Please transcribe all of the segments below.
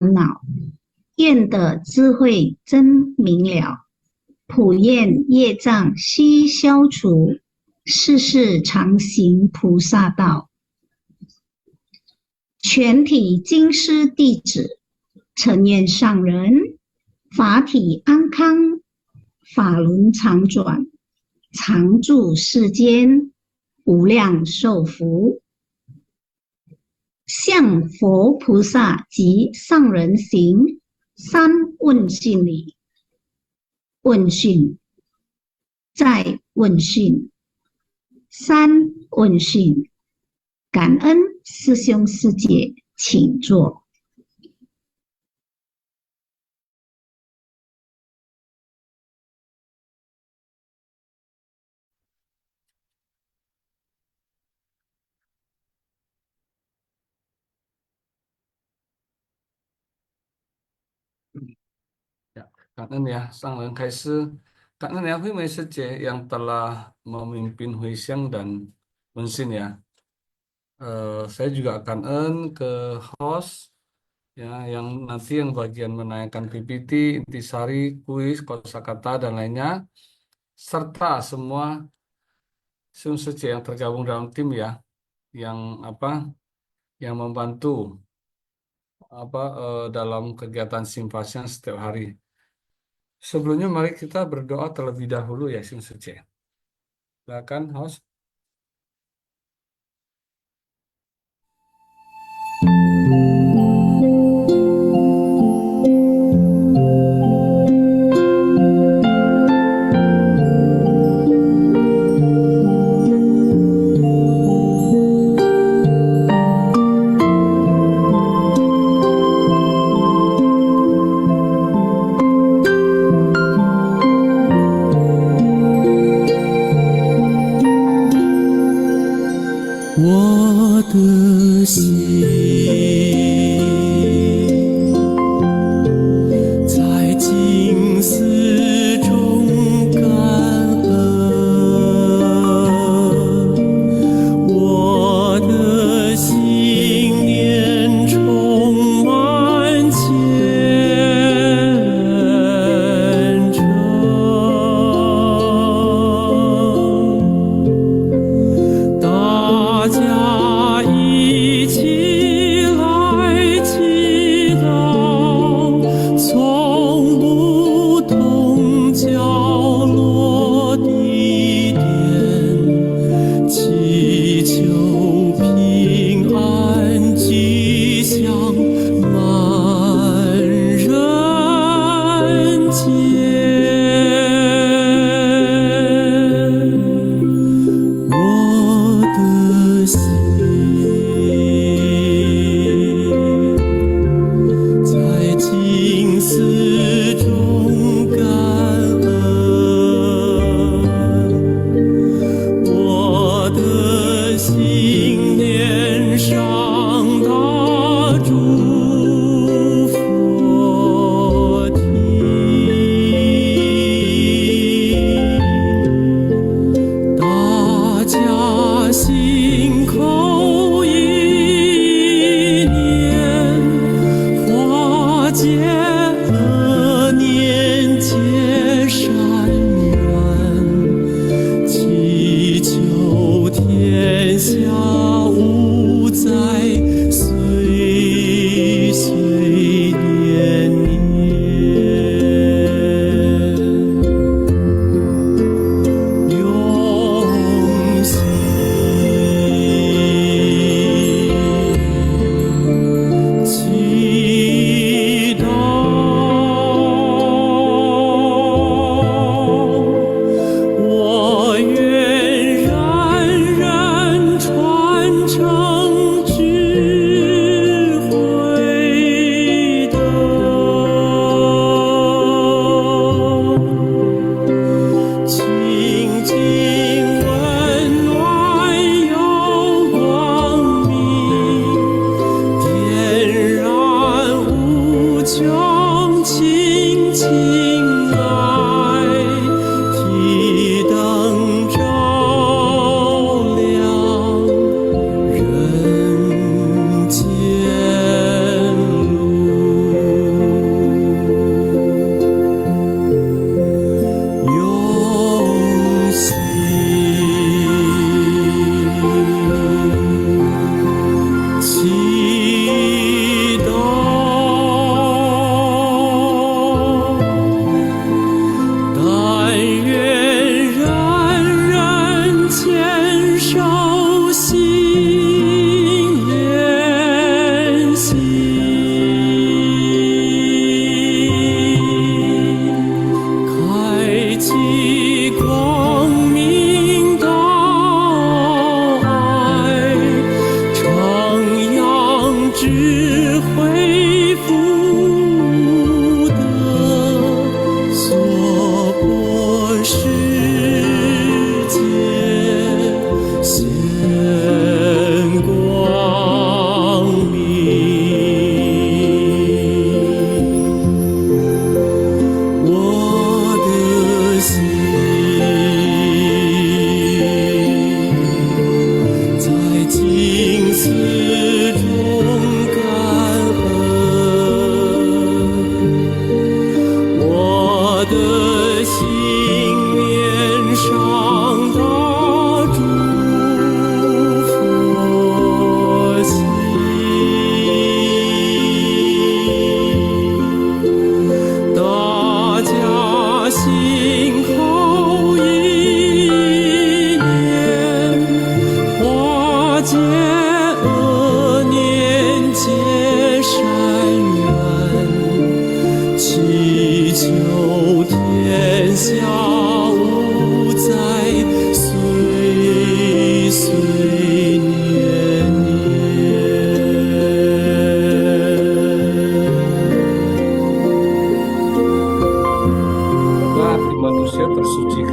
恼。愿的智慧真明了，普愿业障悉消除，世世常行菩萨道。全体经师弟子，诚愿上人法体安康，法轮常转，常住世间，无量寿福。向佛菩萨及上人行三问讯礼。问讯，再问讯，三问讯。感恩师兄师姐，请坐。Ya, kangen ya sang Lain Kaisi, kangen ya Hui Meseje yang telah memimpin Hui Xiang dan Mensin ya. Saya juga kangen ke host ya yang nanti yang bagian menayangkan PPT, intisari, kuis, kosakata dan lainnya, serta semua Seje yang tergabung dalam tim ya, yang apa, yang membantu dalam kegiatan simpasian setiap hari. Sebelumnya mari kita berdoa terlebih dahulu ya Seje. Silakan host.祈祷。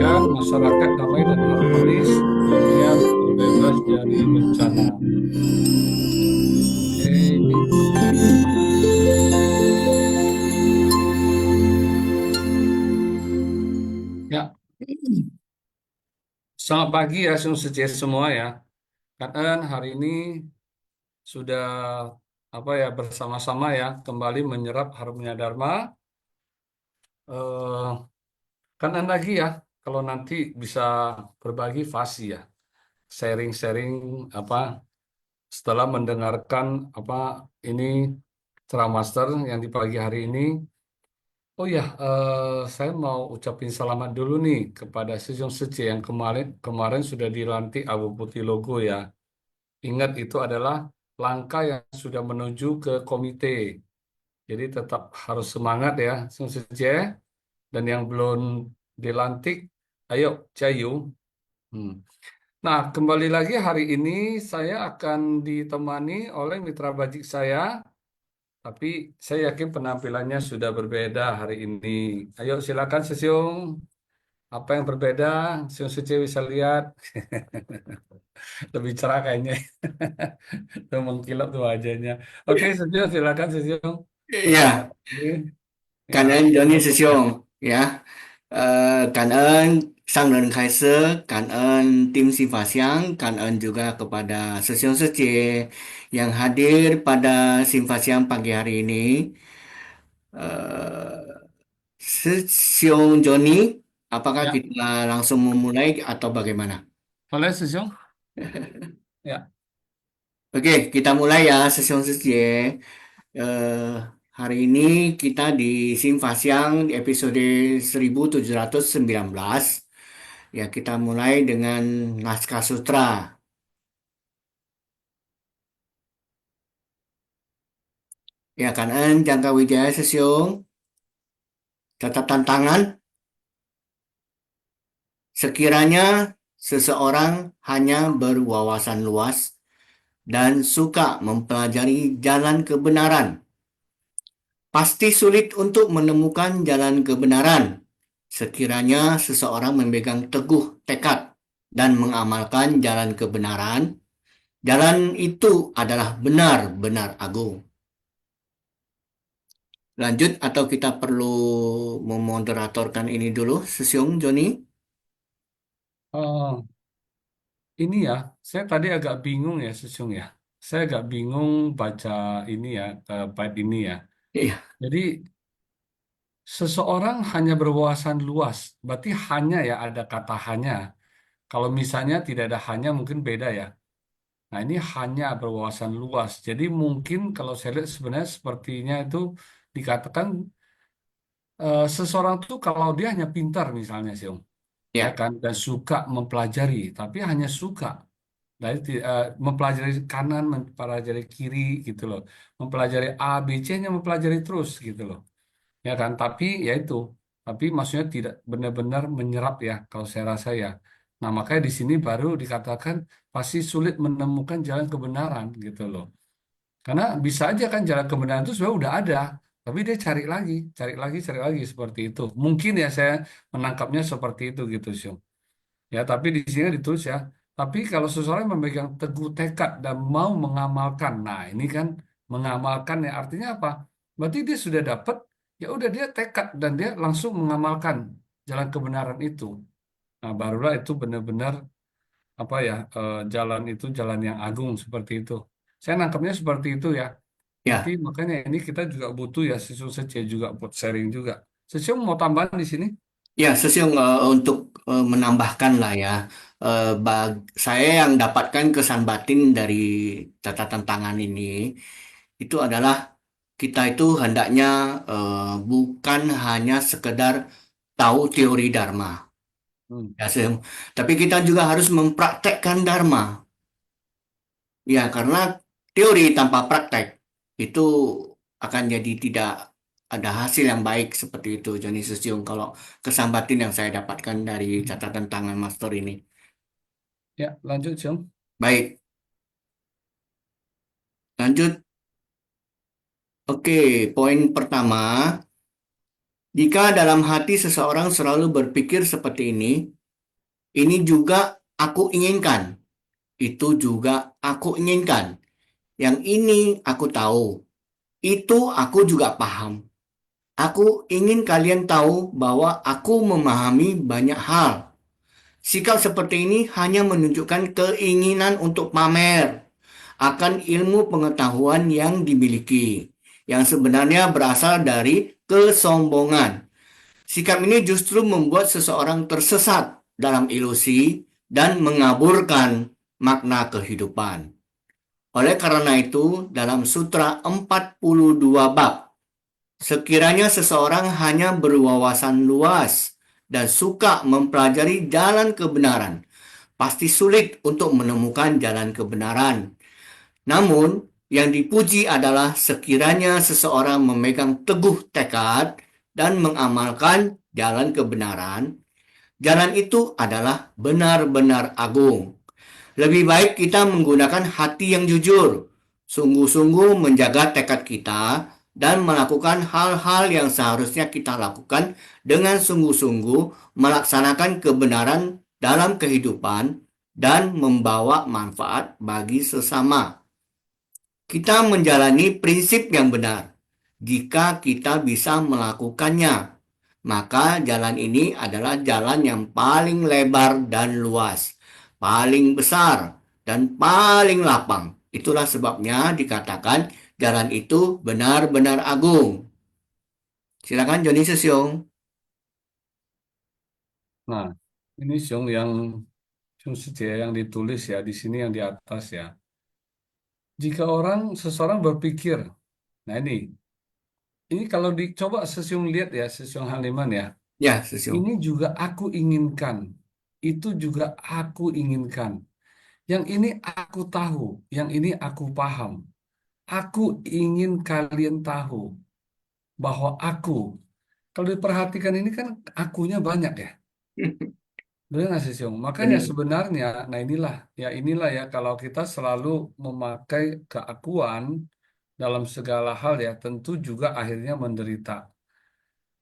menjadikan masyarakat damai dan harmonis, dunia terbebas dari bencana. Oke. Ya, selamat pagi ya semua ya. Kan hari ini sudah apa ya bersama-sama ya kembali menyerap harumnya Dharma. Eh, Kanan lagi ya kalau nanti bisa berbagi fasi ya, sharing-sharing apa setelah mendengarkan apa ini ceramah master yang di pagi hari ini. Oh ya, saya mau ucapin selamat dulu nih kepada Sejong Sece yang kemarin kemarin sudah dilantik Abu Putih Logo ya. Ingat itu adalah langkah yang sudah menuju ke komite. Jadi tetap harus semangat ya, Sejong Sece. Dan yang belum dilantik, ayo Cayu. Hmm. Nah, kembali lagi hari ini saya akan ditemani oleh mitra bajik saya, tapi saya yakin penampilannya sudah berbeda hari ini. Ayo silakan Sesiung, apa yang berbeda? Sesiung Suci bisa lihat, lebih cerah kayaknya. Tuh mengkilap tuh wajahnya. Oke, Sesiung silakan Sesiung. Ya, Perkenalkan diri. Ya, cảm ơn Johnny Sư兄. Dạ. Cảm ơn sang lần khai sơ, cảm ơn tim Siva Siang, cảm ơn juga kepada Sư兄Sư Chị yang hadir pada Siva Siang pagi hari ini. Eh, Sư兄Johnny, apakah ya, kita langsung memulai atau bagaimana? boleh Sesiung? Ya, Oke, kita mulai ya, Sư兄Sư Chị. Eh, Hari ini kita di Simfasiang di episode 1719. Ya, kita mulai dengan naskah sutra. Ya, kanan Jangka Wijaya Sesiung. Catatan tangan, sekiranya seseorang hanya berwawasan luas dan suka mempelajari jalan kebenaran, pasti sulit untuk menemukan jalan kebenaran. Sekiranya seseorang memegang teguh tekad dan mengamalkan jalan kebenaran, jalan itu adalah benar-benar agung. Lanjut atau kita perlu memoderatorkan ini dulu, Sesiung Joni? oh, ini ya, saya tadi agak bingung ya Sesiung ya. Saya agak bingung baca ini ya, bait ini ya. Iya, Jadi seseorang hanya berwawasan luas, berarti hanya ya ada kata hanya. Kalau misalnya tidak ada hanya mungkin beda ya. Nah ini hanya berwawasan luas. Jadi mungkin kalau saya lihat sebenarnya sepertinya itu dikatakan seseorang tuh kalau dia hanya pintar misalnya sih Om, ya ya, kan, dan suka mempelajari, tapi hanya suka. Dari mempelajari kanan, mempelajari kiri gitu loh, mempelajari A, B, C nya mempelajari terus gitu loh. Ya kan tapi ya itu tapi maksudnya tidak benar-benar menyerap ya kalau saya rasa ya. Nah makanya di sini baru dikatakan pasti sulit menemukan jalan kebenaran gitu loh, karena bisa aja kan jalan kebenaran itu sebenarnya udah ada, tapi dia cari lagi seperti itu mungkin ya, saya menangkapnya seperti itu gitu sih. Ya, tapi di sini ditulis ya. Tapi kalau seseorang memegang teguh tekad dan mau mengamalkan, nah ini kan mengamalkan ya artinya apa? Berarti dia sudah dapat, ya udah dia tekad dan dia langsung mengamalkan jalan kebenaran itu. Nah, barulah itu benar-benar apa ya jalan itu jalan yang agung seperti itu. Saya nangkapnya seperti itu ya. Berarti ya, makanya ini kita juga butuh ya sisu Sece juga buat sharing juga. Sece mau tambahan di sini? ya, Sesiung untuk menambahkan lah ya. Saya yang dapatkan kesan batin dari catatan tangan ini itu adalah kita itu hendaknya bukan hanya sekedar tahu teori Dharma, Hmm. ya, Sesiung. Tapi kita juga harus mempraktekkan Dharma. Ya, karena teori tanpa praktek itu akan jadi tidak ada hasil yang baik seperti itu, Joni Susiung. Kalau kesambatin yang saya dapatkan dari catatan tangan master ini. Ya, lanjut, Jung. Baik, lanjut. Oke, poin pertama. Jika dalam hati seseorang selalu berpikir seperti ini, Ini juga aku inginkan. Itu juga aku inginkan. Yang ini aku tahu. Itu aku juga paham. Aku ingin kalian tahu bahwa aku memahami banyak hal. Sikap seperti ini hanya menunjukkan keinginan untuk pamer akan ilmu pengetahuan yang dimiliki, yang sebenarnya berasal dari kesombongan. Sikap ini justru membuat seseorang tersesat dalam ilusi dan mengaburkan makna kehidupan. Oleh karena itu, dalam Sutra 42 bab, sekiranya seseorang hanya berwawasan luas dan suka mempelajari jalan kebenaran, pasti sulit untuk menemukan jalan kebenaran. Namun, yang dipuji adalah sekiranya seseorang memegang teguh tekad dan mengamalkan jalan kebenaran, jalan itu adalah benar-benar agung. Lebih baik kita menggunakan hati yang jujur, sungguh-sungguh menjaga tekad kita, dan melakukan hal-hal yang seharusnya kita lakukan dengan sungguh-sungguh melaksanakan kebenaran dalam kehidupan dan membawa manfaat bagi sesama. Kita menjalani prinsip yang benar. Jika kita bisa melakukannya, maka jalan ini adalah jalan yang paling lebar dan luas, paling besar, dan paling lapang. Itulah sebabnya dikatakan jalan itu benar-benar agung. Silakan Joni Sesiong. Nah, ini Xiong Sijie yang ditulis ya di sini yang di atas ya. Jika seseorang berpikir, nah ini kalau dicoba Sesiong lihat ya, Sesiong Haliman ya, Ya, Sesiong. ini juga aku inginkan, itu juga aku inginkan. Yang ini aku tahu, yang ini aku paham. Aku ingin kalian tahu bahwa kalau diperhatikan ini kan akunya banyak ya. Benar nggak sih, Siung? Makanya Benar. sebenarnya, nah inilah ya kalau kita selalu memakai keakuan dalam segala hal ya, tentu juga akhirnya menderita.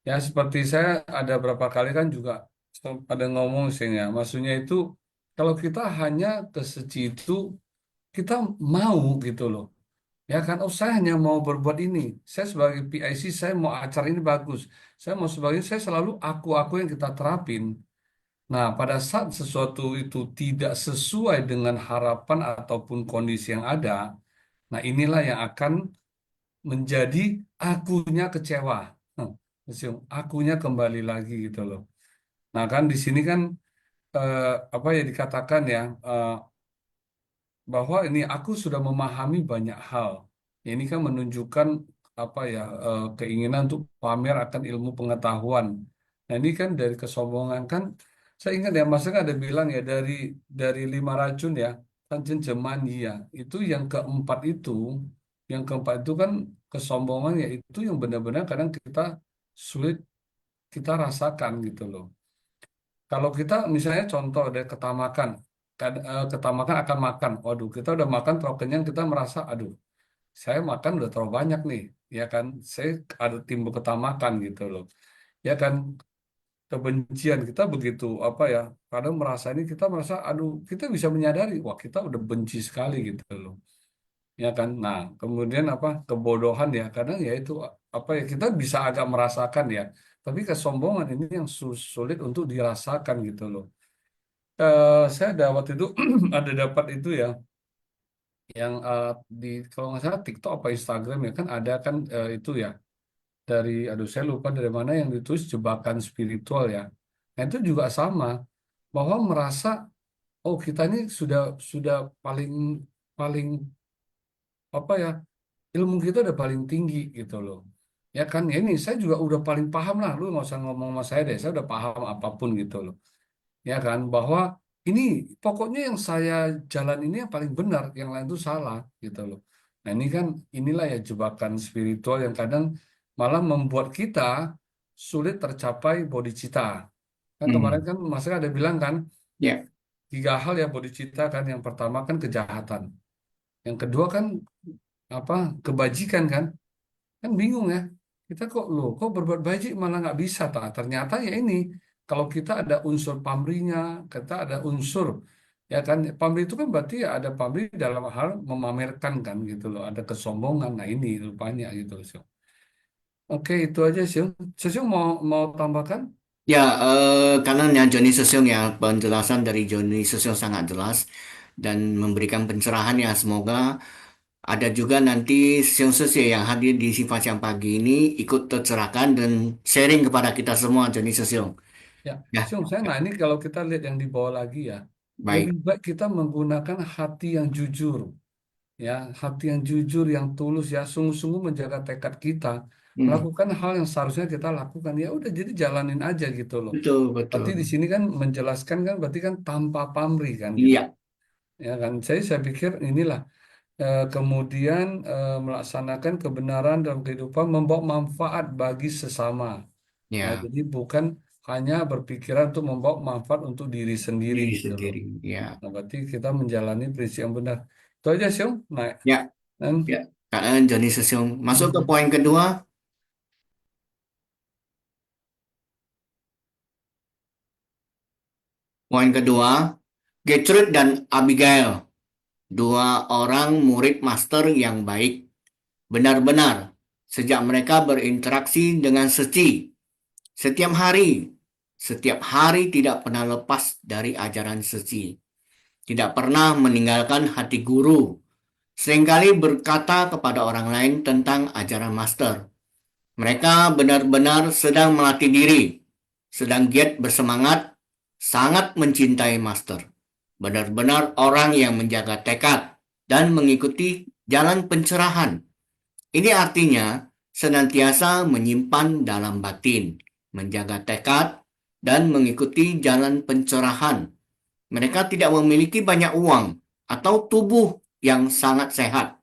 Ya seperti saya ada berapa kali kan juga ada ngomong sih ya, maksudnya itu kalau kita hanya ke seci itu kita mau gitu loh. Ya kan, oh saya hanya mau berbuat ini. Saya sebagai PIC, saya mau acara ini bagus. Saya selalu aku yang kita terapin. Nah, pada saat sesuatu itu tidak sesuai dengan harapan ataupun kondisi yang ada, nah inilah yang akan menjadi akunya kecewa. Hmm, akunya kembali lagi gitu loh. Nah, kan di sini kan eh, apa ya dikatakan ya bahwa ini aku sudah memahami banyak hal. Ya, ini kan menunjukkan apa ya keinginan untuk pamer akan ilmu pengetahuan. Nah, ini kan dari kesombongan kan. Saya ingat ya, Mas kan ada bilang ya dari 5 racun ya, kan cemani ya. Itu yang keempat itu kan kesombongan ya itu yang benar-benar kadang kita sulit kita rasakan gitu loh. Kalau kita misalnya contoh dari ketamakan, ketamakan akan makan. Waduh, kita udah makan terlalu kenyang, kita merasa, aduh, saya makan udah terlalu banyak nih, ya kan? Saya ada timbul ketamakan gitu loh, ya kan? Kebencian kita begitu apa ya? Kadang kita merasa, aduh, kita bisa menyadari, wah kita udah benci sekali gitu loh, ya kan? Nah, kemudian apa? Kebodohan ya, kadang ya itu apa ya? Kita bisa agak merasakan ya, tapi kesombongan ini yang sulit untuk dirasakan gitu loh. Saya ada waktu itu ada dapat itu ya yang di kalau nggak salah TikTok apa Instagram ya kan ada kan itu ya dari aduh saya lupa dari mana yang ditulis jebakan spiritual ya. Nah itu juga sama bahwa merasa oh kita ini sudah paling paling apa ya ilmu kita udah paling tinggi gitu loh. Ya kan ya ini saya juga udah paling paham lah lu nggak usah ngomong sama saya deh saya udah paham apapun gitu loh. Ya kan bahwa ini pokoknya yang saya jalan ini yang paling benar yang lain itu salah gitu loh. Nah ini kan inilah ya jebakan spiritual yang kadang malah membuat kita sulit tercapai bodhicitta. Kan kemarin Hmm. kan Mas ada bilang kan Ya. 3 hal ya bodhicitta kan yang pertama kan kejahatan, yang kedua kan apa kebajikan kan bingung ya kita kok berbuat baik malah nggak bisa ternyata ya ini kalau kita ada unsur pamrihnya, kita ada unsur ya kan, pamrih itu kan berarti ya ada pamrih dalam hal memamerkan kan gitu loh, ada kesombongan. Nah ini rupanya gitu sih. Oke itu aja sih. Sesiung mau mau tambahkan? Ya, karena Joni Sesiong ya, penjelasan dari Joni Sesiong sangat jelas dan memberikan pencerahan ya. Semoga ada juga nanti Sesiong Sesiong yang hadir di Sifat Siang Pagi ini ikut tercerahkan dan sharing kepada kita semua Joni Sesiong. Ya, Ya, Siung, saya nah ini kalau kita lihat yang di bawah lagi ya, lebih baik. baik kita menggunakan hati yang jujur, ya, hati yang jujur, yang tulus, ya, sungguh-sungguh menjaga tekad kita, Hmm, melakukan hal yang seharusnya kita lakukan. Ya udah, jadi jalanin aja gitu loh. betul, Berarti di betul. sini kan menjelaskan kan, berarti kan tanpa pamrih kan gitu, Iya, ya kan. Saya pikir inilah kemudian melaksanakan kebenaran dalam kehidupan membawa manfaat bagi sesama. Ya, ya, jadi bukan hanya berpikiran untuk membawa manfaat untuk diri sendiri diri gitu loh. sendiri. Ya, Nah, berarti kita menjalani prinsip yang benar. Itu aja sih, Om. Nah, ya, dan ya. Karena Joni Sesiong masuk ke hmm, poin kedua. Poin kedua, Gertrude dan Abigail, dua orang murid master yang baik. Benar-benar, sejak mereka berinteraksi dengan Seci, setiap hari, setiap hari tidak pernah lepas dari ajaran Seci. Tidak pernah meninggalkan hati guru. Seringkali berkata kepada orang lain tentang ajaran master. Mereka benar-benar sedang melatih diri, sedang giat bersemangat, sangat mencintai master. Benar-benar orang yang menjaga tekad dan mengikuti jalan pencerahan. Ini artinya senantiasa menyimpan dalam batin, menjaga tekad, dan mengikuti jalan pencerahan. Mereka tidak memiliki banyak uang atau tubuh yang sangat sehat,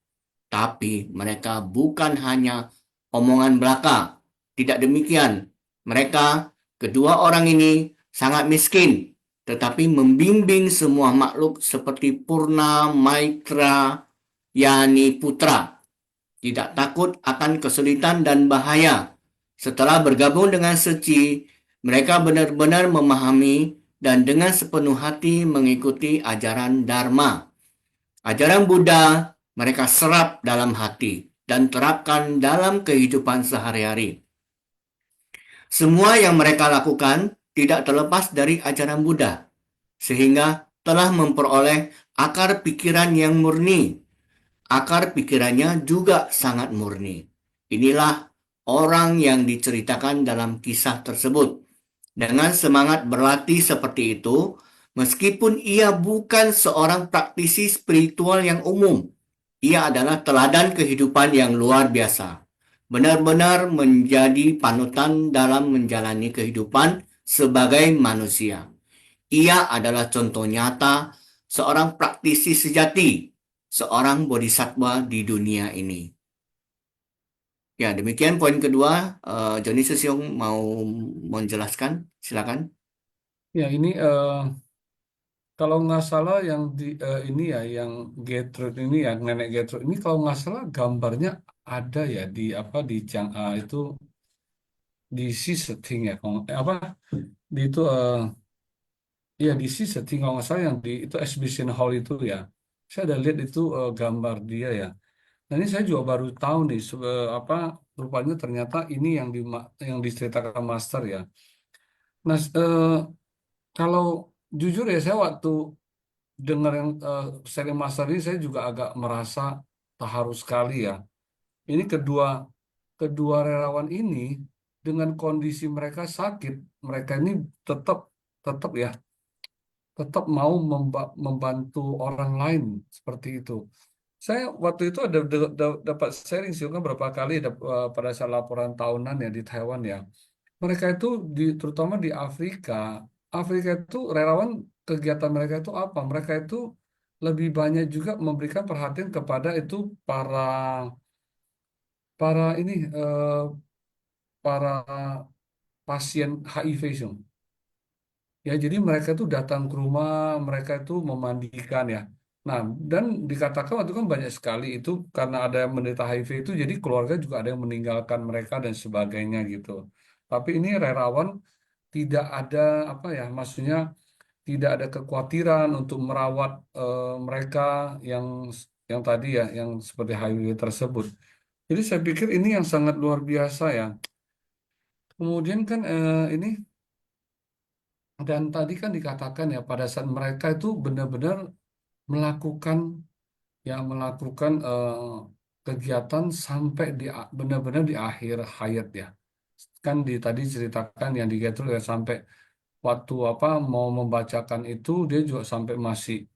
tapi mereka bukan hanya omongan belaka. Tidak demikian. Mereka, kedua orang ini, sangat miskin, tetapi membimbing semua makhluk seperti Purna Maitra Yani Putra, tidak takut akan kesulitan dan bahaya. Setelah bergabung dengan Seci, mereka benar-benar memahami dan dengan sepenuh hati mengikuti ajaran Dharma. Ajaran Buddha mereka serap dalam hati dan terapkan dalam kehidupan sehari-hari. Semua yang mereka lakukan tidak terlepas dari ajaran Buddha, sehingga telah memperoleh akar pikiran yang murni. Akar pikirannya juga sangat murni. Inilah orang yang diceritakan dalam kisah tersebut. Dengan semangat berlatih seperti itu, meskipun ia bukan seorang praktisi spiritual yang umum, ia adalah teladan kehidupan yang luar biasa. Benar-benar menjadi panutan dalam menjalani kehidupan sebagai manusia. Ia adalah contoh nyata seorang praktisi sejati, seorang bodhisattva di dunia ini. Ya, demikian poin kedua. Joni Sesiong mau menjelaskan, silakan. ya ini kalau nggak salah yang di ini ya, yang Gertrude ini ya, nenek Gertrude ini kalau nggak salah gambarnya ada ya di apa di itu di setting ya, kalau apa di itu iya di setting kalau nggak salah yang di itu exhibition hall itu ya. Saya ada lihat itu gambar dia ya. Nah ini saya juga baru tahu nih apa rupanya ternyata ini yang diceritakan Master ya. Nah kalau jujur ya saya waktu dengar yang seri Master ini saya juga agak merasa terharu sekali ya. Ini kedua kedua relawan ini dengan kondisi mereka sakit, mereka ini tetap tetap ya tetap mau membantu orang lain seperti itu. Saya waktu itu ada dapat sharing sih kan berapa kali pada saat laporan tahunan ya di Taiwan ya. Mereka itu terutama di Afrika, Afrika itu relawan kegiatan mereka itu apa? Mereka itu lebih banyak juga memberikan perhatian kepada itu para para ini para pasien HIV itu. Ya, jadi mereka itu datang ke rumah, mereka itu memandikan ya. Nah, dan dikatakan waktu kan banyak sekali itu karena ada yang menderita HIV itu, jadi keluarga juga ada yang meninggalkan mereka dan sebagainya gitu. Tapi ini relawan tidak ada apa ya, maksudnya tidak ada kekhawatiran untuk merawat mereka yang yang tadi ya, yang seperti HIV tersebut. Jadi saya pikir ini yang sangat luar biasa ya. Kemudian kan ini dan tadi kan dikatakan ya pada saat mereka itu benar-benar melakukan melakukan kegiatan sampai di benar-benar di akhir hayat ya. Kan tadi ceritakan yang di Gertrude ya sampai waktu apa mau membacakan itu dia juga sampai masih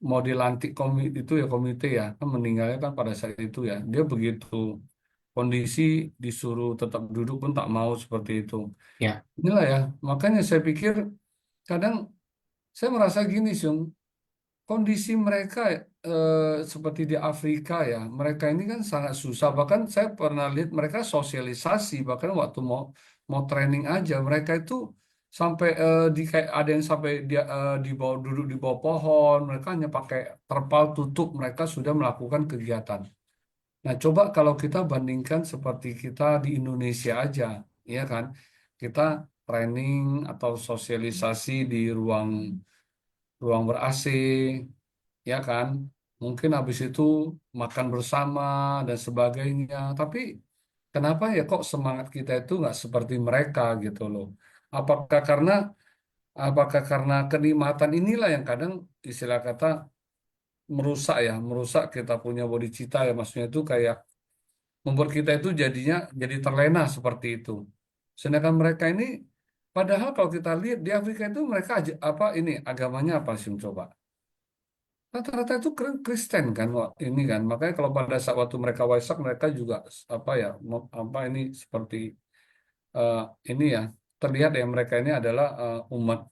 mau dilantik komite itu ya komite ya kan meninggalnya kan pada saat itu ya dia begitu kondisi disuruh tetap duduk pun tak mau seperti itu. Ya, Inilah ya makanya saya pikir kadang saya merasa gini sih kondisi mereka seperti di Afrika ya, mereka ini kan sangat susah. Bahkan saya pernah lihat mereka sosialisasi, bahkan waktu mau mau training aja, mereka itu sampai di kayak ada yang sampai dia di bawah duduk di bawah pohon, mereka hanya pakai terpal tutup, mereka sudah melakukan kegiatan. Nah, coba kalau kita bandingkan seperti kita di Indonesia aja, ya kan, kita training atau sosialisasi di ruang ruang ber-AC, ya kan? Mungkin habis itu makan bersama dan sebagainya. Tapi kenapa ya kok semangat kita itu nggak seperti mereka gitu loh? Apakah karena apakah karena kenikmatan inilah yang kadang istilah kata merusak ya, merusak kita punya bodhicitta ya, maksudnya itu kayak membuat kita itu jadinya jadi terlena seperti itu. Sedangkan mereka ini, padahal kalau kita lihat di Afrika itu mereka apa ini agamanya apa sih coba? Rata-rata itu Kristen kan ini kan makanya kalau pada saat waktu mereka Waisak mereka juga apa ya apa ini seperti eh, ini ya terlihat ya mereka ini adalah umat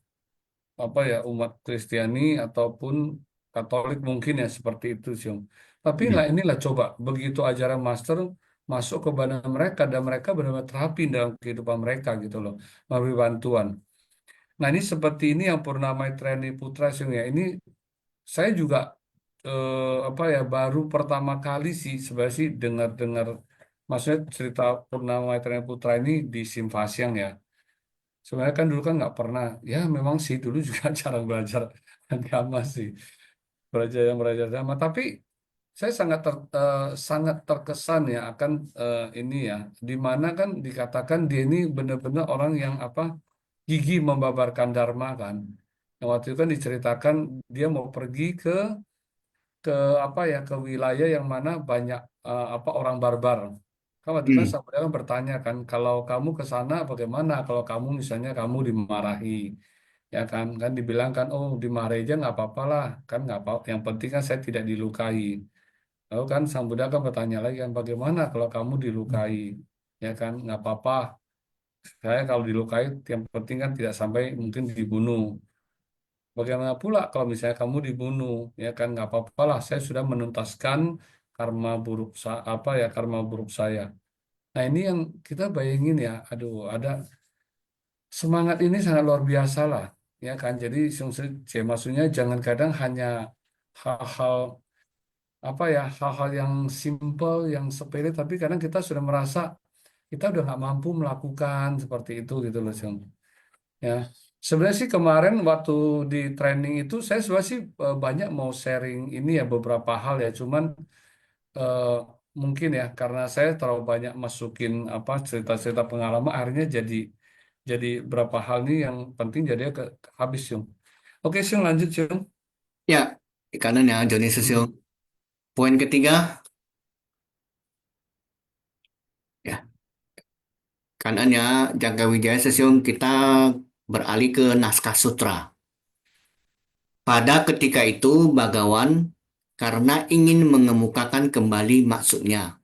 apa ya umat Kristiani ataupun Katolik mungkin ya seperti itu sih Om. Tapi lah ya, inilah coba begitu ajaran Master masuk ke badan mereka dan mereka benar-benar terapi dalam kehidupan mereka gitu loh memberi bantuan. Nah ini seperti ini yang Purnama Maitreya Putra sih ya ini saya juga apa ya baru pertama kali sih sebenarnya sih dengar-dengar maksudnya cerita Purnama Maitreya Putra ini di Simpasiang ya. Sebenarnya kan dulu kan nggak pernah ya memang sih dulu juga jarang belajar agama sih belajar yang belajar agama tapi saya sangat terkesan ya akan ini ya di mana kan dikatakan dia ini benar-benar orang yang apa gigih membabarkan Dharma kan. Yang waktu itu kan diceritakan dia mau pergi ke apa ya ke wilayah yang mana banyak apa orang barbar. Kan waktu itu kan hmm, Sabda kan bertanya kan kalau kamu ke sana bagaimana kalau kamu misalnya kamu dimarahi ya kan dibilang kan oh dimarahi aja nggak apa-apa lah kan nggak apa yang penting kan saya tidak dilukai. Lalu kan Sang Buddha kan bertanya lagi kan bagaimana kalau kamu dilukai ya kan nggak apa-apa saya kalau dilukai yang penting kan tidak sampai mungkin dibunuh. Bagaimana pula kalau misalnya kamu dibunuh, ya kan nggak apa-apa lah. Saya sudah menuntaskan karma buruk apa ya karma buruk saya. Nah ini yang kita bayangin ya, aduh ada semangat ini sangat luar biasa lah, ya kan. Jadi maksudnya jangan kadang hanya hal-hal apa ya hal-hal yang simple, yang sepele, tapi kadang kita sudah merasa kita udah nggak mampu melakukan seperti itu gitu loh, Jung. Ya, sebenarnya sih kemarin waktu di training itu saya sebenarnya sih banyak mau sharing ini ya beberapa hal ya, cuman eh, mungkin ya karena saya terlalu banyak masukin apa cerita-cerita pengalaman, akhirnya jadi berapa hal nih yang penting jadi habis Yung. Oke Yung lanjut Yung. ya, kanan ya, Joni Susilo. Hmm. Poin ketiga, ya, kanan ya, Jangka Wijaya Sesiung kita beralih ke naskah sutra. Pada ketika itu, Bagawan karena ingin mengemukakan kembali maksudnya,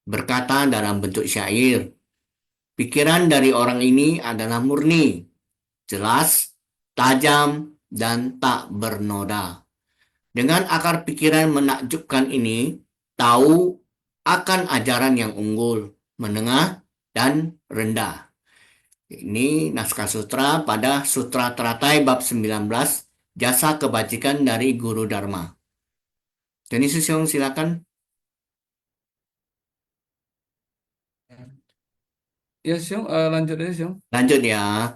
berkata dalam bentuk syair, pikiran dari orang ini adalah murni, jelas, tajam, dan tak bernoda. Dengan akar pikiran menakjubkan ini, tahu akan ajaran yang unggul, menengah, dan rendah. Ini naskah sutra pada Sutra Teratai bab 19, Jasa Kebajikan dari Guru Dharma. Jadi Susyong silakan Ya Yung lanjut aja Yung. lanjut ya.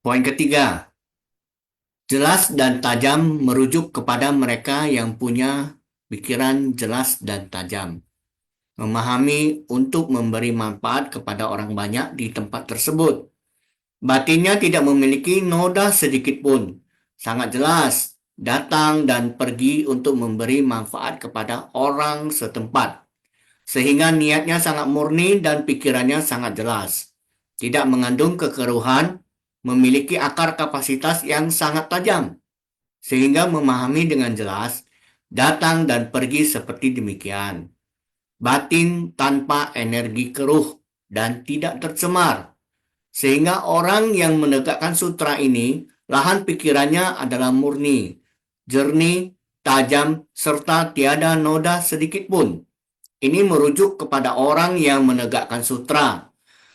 Poin ketiga, jelas dan tajam merujuk kepada mereka yang punya pikiran jelas dan tajam. Memahami untuk memberi manfaat kepada orang banyak di tempat tersebut. Batinnya tidak memiliki noda sedikit pun. Sangat jelas, datang dan pergi untuk memberi manfaat kepada orang setempat. Sehingga niatnya sangat murni dan pikirannya sangat jelas. Tidak mengandung kekeruhan, memiliki akar kapasitas yang sangat tajam. Sehingga memahami dengan jelas, datang dan pergi seperti demikian. Batin tanpa energi keruh dan tidak tercemar. Sehingga orang yang menegakkan sutra ini, lahan pikirannya adalah murni, jernih, tajam, serta tiada noda sedikit pun. Ini merujuk kepada orang yang menegakkan sutra.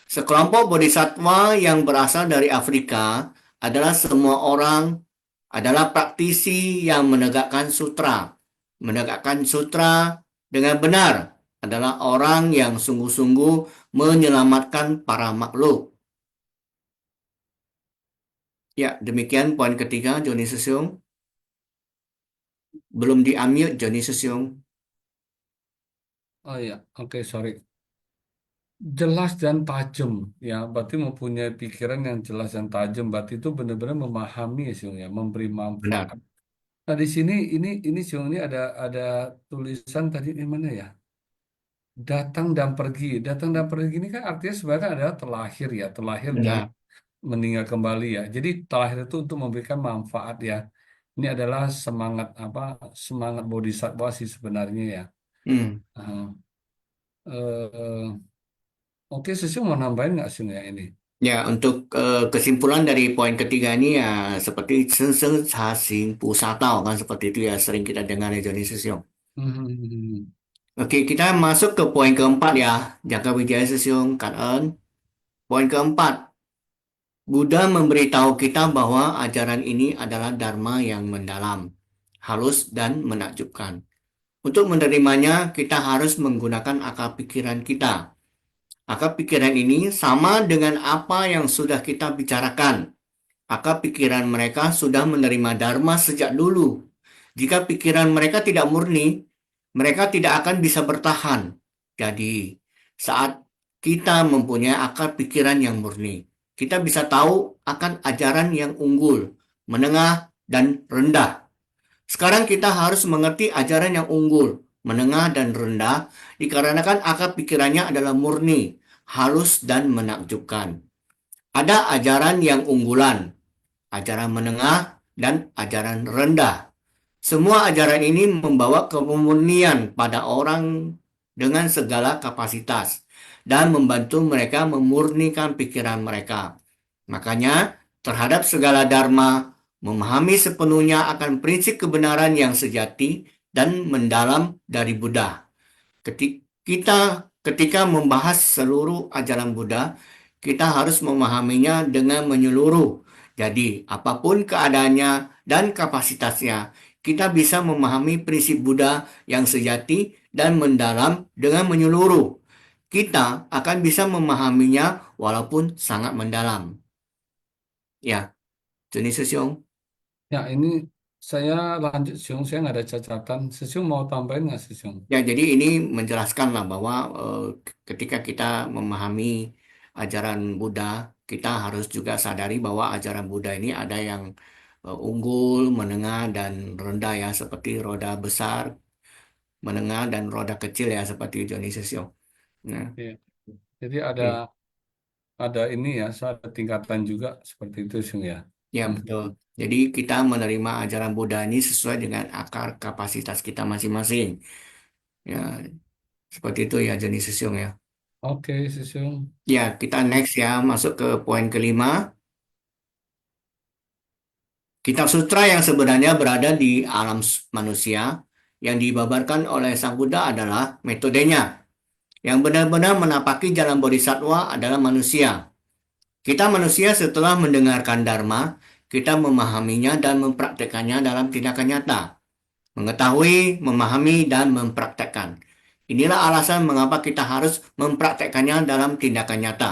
Sekelompok bodhisattva yang berasal dari Afrika adalah semua orang adalah praktisi yang menegakkan sutra. Menegakkan sutra dengan benar adalah orang yang sungguh-sungguh menyelamatkan para makhluk. Ya, demikian poin ketiga, Joni Sesiung. Belum di-unmute, Joni Sesiung. Oh ya, oke, sorry. Jelas dan tajam, ya, berarti mempunyai pikiran yang jelas dan tajam, berarti itu benar-benar memahami, Siung, ya, memberi Benar. manfaat. Nah, di sini ini Siung, ini ada tulisan tadi di mana ya? Datang dan pergi. Datang dan pergi ini kan artinya sebenarnya adalah terlahir, ya, terlahir dan Benar. meninggal kembali, ya. Jadi terlahir itu untuk memberikan manfaat, ya. Ini adalah semangat apa? Semangat bodhisattva sih sebenarnya, ya. Hmm. Uh, eh, oke, Siung mau nambahin nggak Siung ya ini? Ya, untuk kesimpulan dari poin ketiga ini ya seperti seng sing pusatau kan seperti itu ya sering kita dengar ya Joni Sesiong. Hmm. Oke, kita masuk ke poin keempat ya, Jaka Wijaya Sesiong, Kak En. Poin keempat, Buddha memberitahu kita bahwa ajaran ini adalah dharma yang mendalam, halus dan menakjubkan. Untuk menerimanya, kita harus menggunakan akal pikiran kita. Akal pikiran ini sama dengan apa yang sudah kita bicarakan. Maka pikiran mereka sudah menerima dharma sejak dulu. Jika pikiran mereka tidak murni, mereka tidak akan bisa bertahan. Jadi, saat kita mempunyai akal pikiran yang murni, kita bisa tahu akan ajaran yang unggul, menengah, dan rendah. Sekarang kita harus mengerti ajaran yang unggul, menengah, dan rendah dikarenakan akal pikirannya adalah murni, halus, dan menakjubkan. Ada ajaran yang unggulan, ajaran menengah, dan ajaran rendah. Semua ajaran ini membawa kemurnian pada orang dengan segala kapasitas dan membantu mereka memurnikan pikiran mereka. Makanya, terhadap segala dharma, memahami sepenuhnya akan prinsip kebenaran yang sejati dan mendalam dari Buddha. Ketika membahas seluruh ajaran Buddha, kita harus memahaminya dengan menyeluruh. Jadi, apapun keadaannya dan kapasitasnya, kita bisa memahami prinsip Buddha yang sejati dan mendalam dengan menyeluruh. Kita akan bisa memahaminya walaupun sangat mendalam. Ya, jenis Sesiong. Ya, ini saya lanjut, Siung. Saya nggak ada catatan. Siung mau tambahin nggak, Siung? Ya, jadi ini menjelaskan lah bahwa ketika kita memahami ajaran Buddha, kita harus juga sadari bahwa ajaran Buddha ini ada yang unggul, menengah, dan rendah ya, seperti roda besar, menengah, dan roda kecil ya, seperti Johnny Sesio. Nah, Iya. Jadi oke. ada ini ya, ada tingkatan juga seperti itu, Siung, ya. Ya, Hmm. betul. Jadi kita menerima ajaran Buddha ini sesuai dengan akar kapasitas kita masing-masing. Ya, seperti itu ya, Johnny Sesio ya. Oke, Siung. Ya, kita next ya, masuk ke poin kelima. Kitab sutra yang sebenarnya berada di alam manusia yang dibabarkan oleh Sang Buddha adalah metodenya. Yang benar-benar menapaki jalan bodhisattva adalah manusia. Kita manusia setelah mendengarkan Dharma, kita memahaminya dan mempraktekannya dalam tindakan nyata. Mengetahui, memahami, dan mempraktekkan. Inilah alasan mengapa kita harus mempraktekkannya dalam tindakan nyata.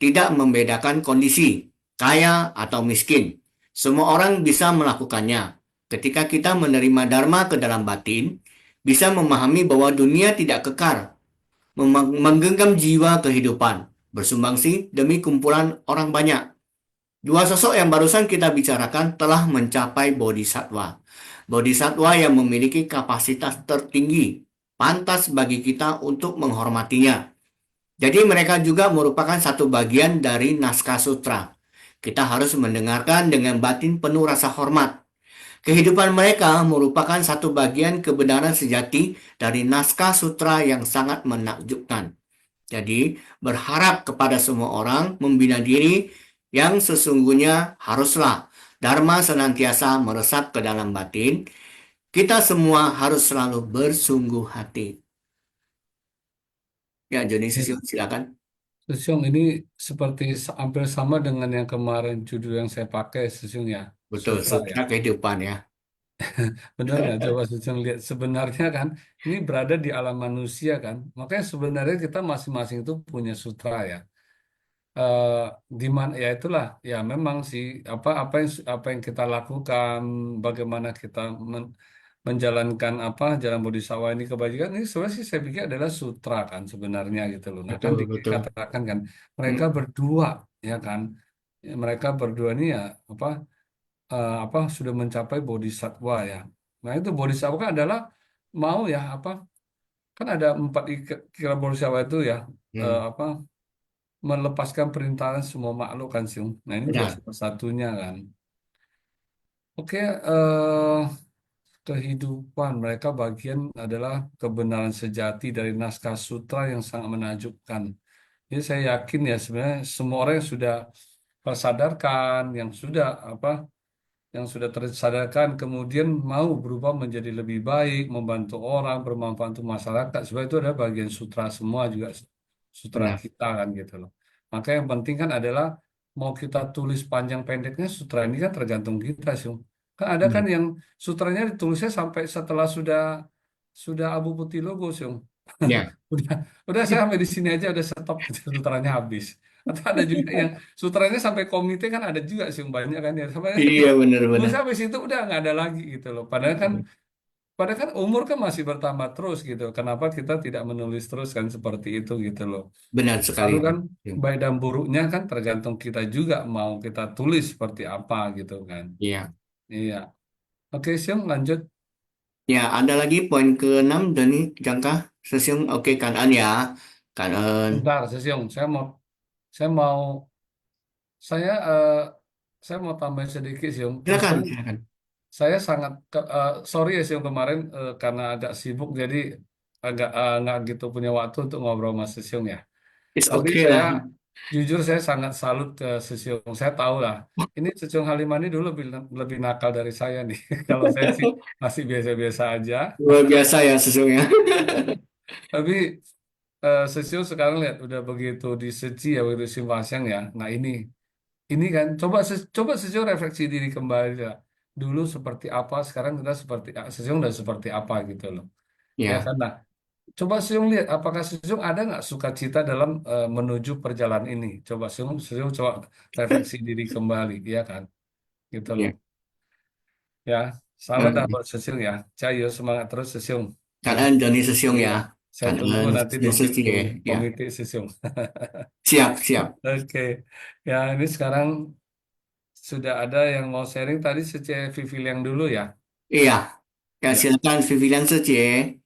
Tidak membedakan kondisi. kaya atau miskin. Semua orang bisa melakukannya. Ketika kita menerima Dharma ke dalam batin, bisa memahami bahwa dunia tidak kekal, menggenggam jiwa kehidupan, bersumbangsi demi kumpulan orang banyak. Dua sosok yang barusan kita bicarakan telah mencapai bodhisattva. Bodhisattva yang memiliki kapasitas tertinggi, pantas bagi kita untuk menghormatinya. Jadi mereka juga merupakan satu bagian dari naskah sutra. Kita harus mendengarkan dengan batin penuh rasa hormat. Kehidupan mereka merupakan satu bagian kebenaran sejati dari naskah sutra yang sangat menakjubkan. Jadi, berharap kepada semua orang membina diri yang sesungguhnya haruslah Dharma senantiasa meresap ke dalam batin. Kita semua harus selalu bersungguh hati. Ya, Joni Ya, silakan. Susyung, ini seperti hampir sama dengan yang kemarin judul yang saya pakai, Susyung ya, Betul, sutra ya. sutra kehidupan ya. Benar nggak? Coba Susyung lihat. Sebenarnya kan, ini berada di alam manusia kan. Makanya sebenarnya kita masing-masing itu punya sutra ya. eh di mana ya itulah ya memang sih apa yang kita lakukan, bagaimana kita menjalankan jalan bodhisattva ini kebajikan ini sebenarnya sih saya pikir adalah sutra kan sebenarnya gitu loh. Nah kan Betul, betul. dikatakan kan mereka Mm, berdua ya kan. Ya, mereka berdua ini ya sudah mencapai bodhisattva ya. Nah itu bodhisattva kan adalah mau ya kan ada empat kira bodhisattva itu ya, mm. apa melepaskan perintahan semua makhluk kan Siung. Nah ini juga Benar, salah satunya kan. Oke, kehidupan mereka bagian adalah kebenaran sejati dari naskah sutra yang sangat menakjubkan. Jadi saya yakin ya sebenarnya semua orang yang sudah tersadarkan, yang sudah tersadarkan kemudian mau berubah menjadi lebih baik, membantu orang, bermanfaat untuk masyarakat. Sebab itu adalah bagian sutra semua juga sutra benar. kita kan gitu loh. Maka yang penting kan adalah mau kita tulis panjang pendeknya sutra ini kan tergantung kita sih. Kan ada kan Mm. yang sutranya ditulisnya sampai setelah sudah Abu Putih Logo sih. Ya, Udah udah saya sampai di sini aja udah stop sutranya habis. Atau ada juga yang sutranya sampai komite kan ada juga sih banyak kan ya. Sampai iya terus benar-benar. habis itu udah nggak ada lagi gitu loh. Padahal kan umur kan masih bertambah terus gitu. Kenapa kita tidak menulis terus kan seperti itu gitu loh. Benar sekali. Lalu kan baik dan buruknya kan tergantung kita juga mau kita tulis seperti apa gitu kan. Iya. Iya. Oke, Siung lanjut. Ya, ada lagi poin ke-6 Doni jangka sesiung. Oke, Kanan ya. Kanan. Bentar, Siung. Saya saya mau tambahin sedikit Siung. Terus Silakan, terang silakan. saya sangat sorry ya Siung kemarin karena agak sibuk jadi agak nggak gitu punya waktu untuk ngobrol sama Siung ya. It's Tapi okay saya lah. jujur saya sangat salut ke Sesiung. Saya tahu lah. Ini Sesiung Halimani dulu lebih nakal dari saya nih. Kalau saya sih masih biasa-biasa aja. Luar biasa ya sesiungnya. Tapi Sesiung sekarang lihat udah begitu diseci ya begitu Simpang ya. Nah ini kan coba Sesiung refleksi diri kembali lah. Dulu seperti apa, sekarang kita Sesiung udah seperti apa gitu loh. Ya Ya, kan. Nah, coba Seung lihat apakah Seung ada nggak sukacita dalam menuju perjalanan ini. Coba Seung coba refleksi diri kembali, ya kan? Gitu loh. ya. Ya, salam dah Oke. buat Seung ya. Cayo semangat terus Seung. Ya, Kanan Doni sesiung iya. ya. Saya tunggu Kanan nanti di Yesus situ ya. Ya. komite Seung. Siap, siap. Oke, ya ini sekarang sudah ada yang mau sharing tadi Vivi yang dulu ya. Iya. Ya, Ya, silakan Vivian Sece.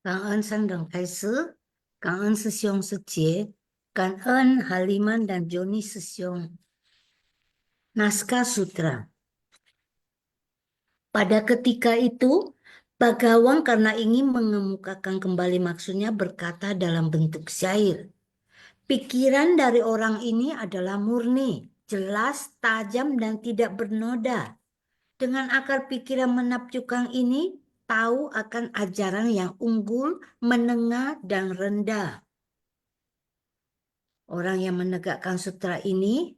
感恩三等开始，感恩师兄师姐，感恩哈利曼 dan Joni 师兄。Naskah Sutra. Pada ketika itu, Bagawang karena ingin mengemukakan kembali maksudnya berkata dalam bentuk syair. Pikiran dari orang ini adalah murni, jelas, tajam, dan tidak bernoda. Dengan akar pikiran menakjubkan ini, tahu akan ajaran yang unggul, menengah, dan rendah. Orang yang menegakkan sutra ini,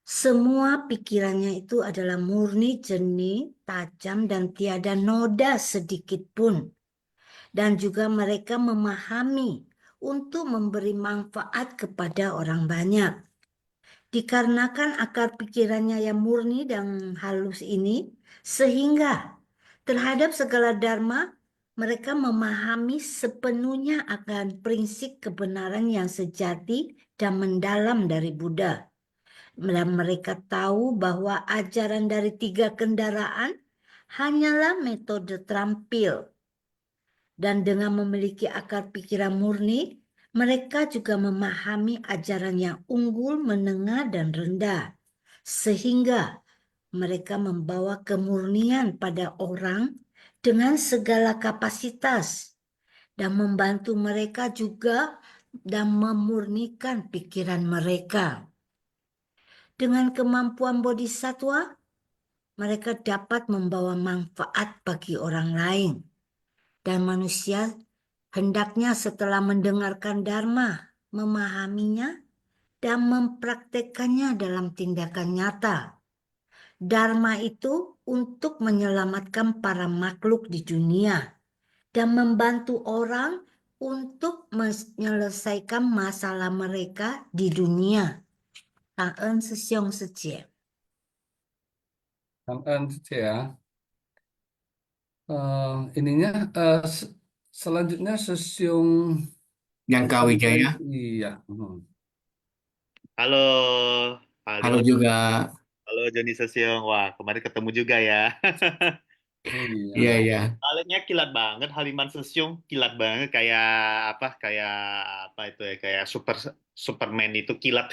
semua pikirannya itu adalah murni, jernih, tajam, dan tiada noda sedikit pun. Dan juga mereka memahami untuk memberi manfaat kepada orang banyak. Dikarenakan akar pikirannya yang murni dan halus ini, sehingga terhadap segala dharma, mereka memahami sepenuhnya akan prinsip kebenaran yang sejati dan mendalam dari Buddha. Dan mereka tahu bahwa ajaran dari 3 kendaraan hanyalah metode terampil. Dan dengan memiliki akar pikiran murni, mereka juga memahami ajaran yang unggul, menengah, dan rendah. Sehingga mereka membawa kemurnian pada orang dengan segala kapasitas dan membantu mereka juga dan memurnikan pikiran mereka. Dengan kemampuan bodhisattva, mereka dapat membawa manfaat bagi orang lain. Dan manusia hendaknya setelah mendengarkan Dharma, memahaminya dan mempraktekannya dalam tindakan nyata. Dharma itu untuk menyelamatkan para makhluk di dunia dan membantu orang untuk menyelesaikan masalah mereka di dunia. Cảm ơn sư兄sư姐. Ya. Ininya selanjutnya Sesiung Jangka Wijaya. iya. Halo, Aldo. Halo juga. Halo, Joni Sesiong. Wah, kemarin ketemu juga ya. Iya. Iya, iya. Aletnya kilat banget, Haliman Sesiong. Kilat banget, kayak apa itu ya, kayak Superman itu kilat.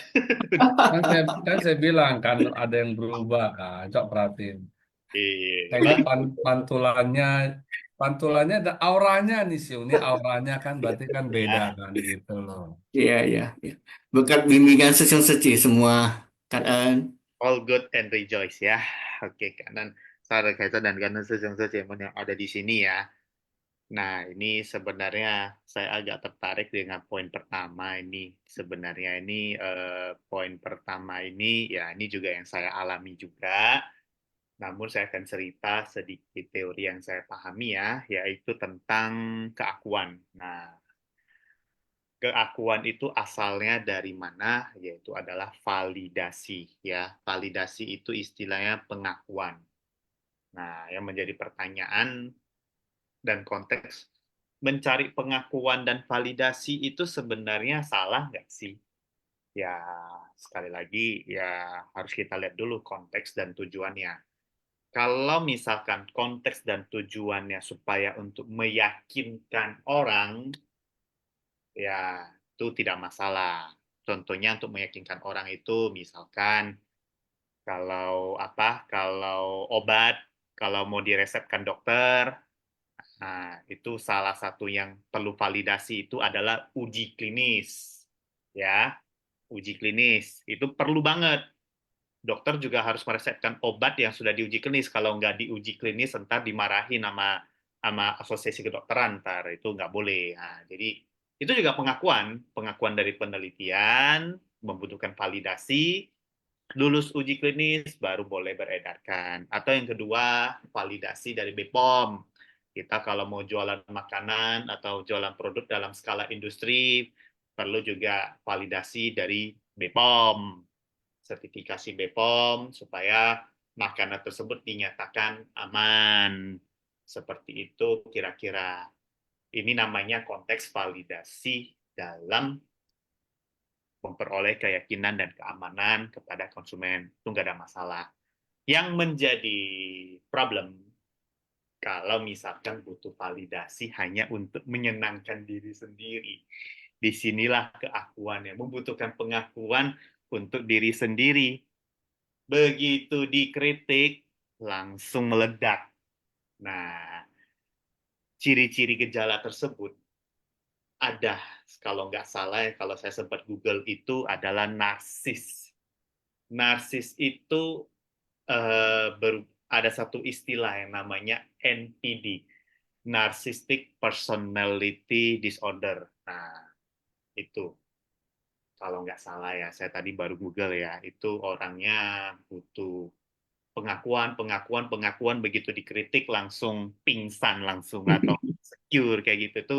Kan saya bilang kan ada yang berubah kan, cok perhatiin. Kayaknya Iya. pantulannya ada auranya nih sih. Ini auranya kan berarti kan beda kan gitu loh. Iya, iya, iya. Berkat bimbingan Sesiong Seci semua. Kan. All good and rejoice ya. Oke, kanan Sarah Kaisa dan kanan Sesiong Sesiong yang ada di sini ya. Nah, ini sebenarnya saya agak tertarik dengan poin pertama ini. Sebenarnya ini poin pertama ini ya ini juga yang saya alami juga. Namun saya akan cerita sedikit teori yang saya pahami ya, yaitu tentang keakuan. Nah, keakuan itu asalnya dari mana? Yaitu adalah validasi ya. Validasi itu istilahnya pengakuan. Nah, yang menjadi pertanyaan dan konteks mencari pengakuan dan validasi itu sebenarnya salah nggak sih? Ya, sekali lagi ya harus kita lihat dulu konteks dan tujuannya. Kalau misalkan konteks dan tujuannya supaya untuk meyakinkan orang, ya itu tidak masalah. Contohnya untuk meyakinkan orang itu misalkan kalau obat, kalau mau diresepkan dokter, nah, itu salah satu yang perlu validasi itu adalah uji klinis. Ya, uji klinis itu perlu banget. Dokter juga harus meresepkan obat yang sudah diuji klinis. Kalau nggak diuji klinis, ntar dimarahin sama asosiasi kedokteran, ntar itu nggak boleh. Nah, jadi itu juga pengakuan dari penelitian, membutuhkan validasi, lulus uji klinis baru boleh beredarkan. Atau yang kedua, validasi dari BPOM. Kita kalau mau jualan makanan atau jualan produk dalam skala industri, perlu juga validasi dari BPOM, sertifikasi BPOM, supaya makanan tersebut dinyatakan aman. Seperti itu kira-kira. Ini namanya konteks validasi dalam memperoleh keyakinan dan keamanan kepada konsumen. Itu nggak ada masalah. Yang menjadi problem kalau misalkan butuh validasi hanya untuk menyenangkan diri sendiri. Disinilah keakuan yang membutuhkan pengakuan untuk diri sendiri. Begitu dikritik, langsung meledak. Nah, ciri-ciri gejala tersebut ada, kalau nggak salah, kalau saya sempat Google itu adalah narsis. Narsis itu ada satu istilah yang namanya NPD, Narcissistic Personality Disorder. Nah, itu kalau nggak salah ya, saya tadi baru Google ya, itu orangnya butuh pengakuan, begitu dikritik langsung pingsan langsung atau secure kayak gitu. Itu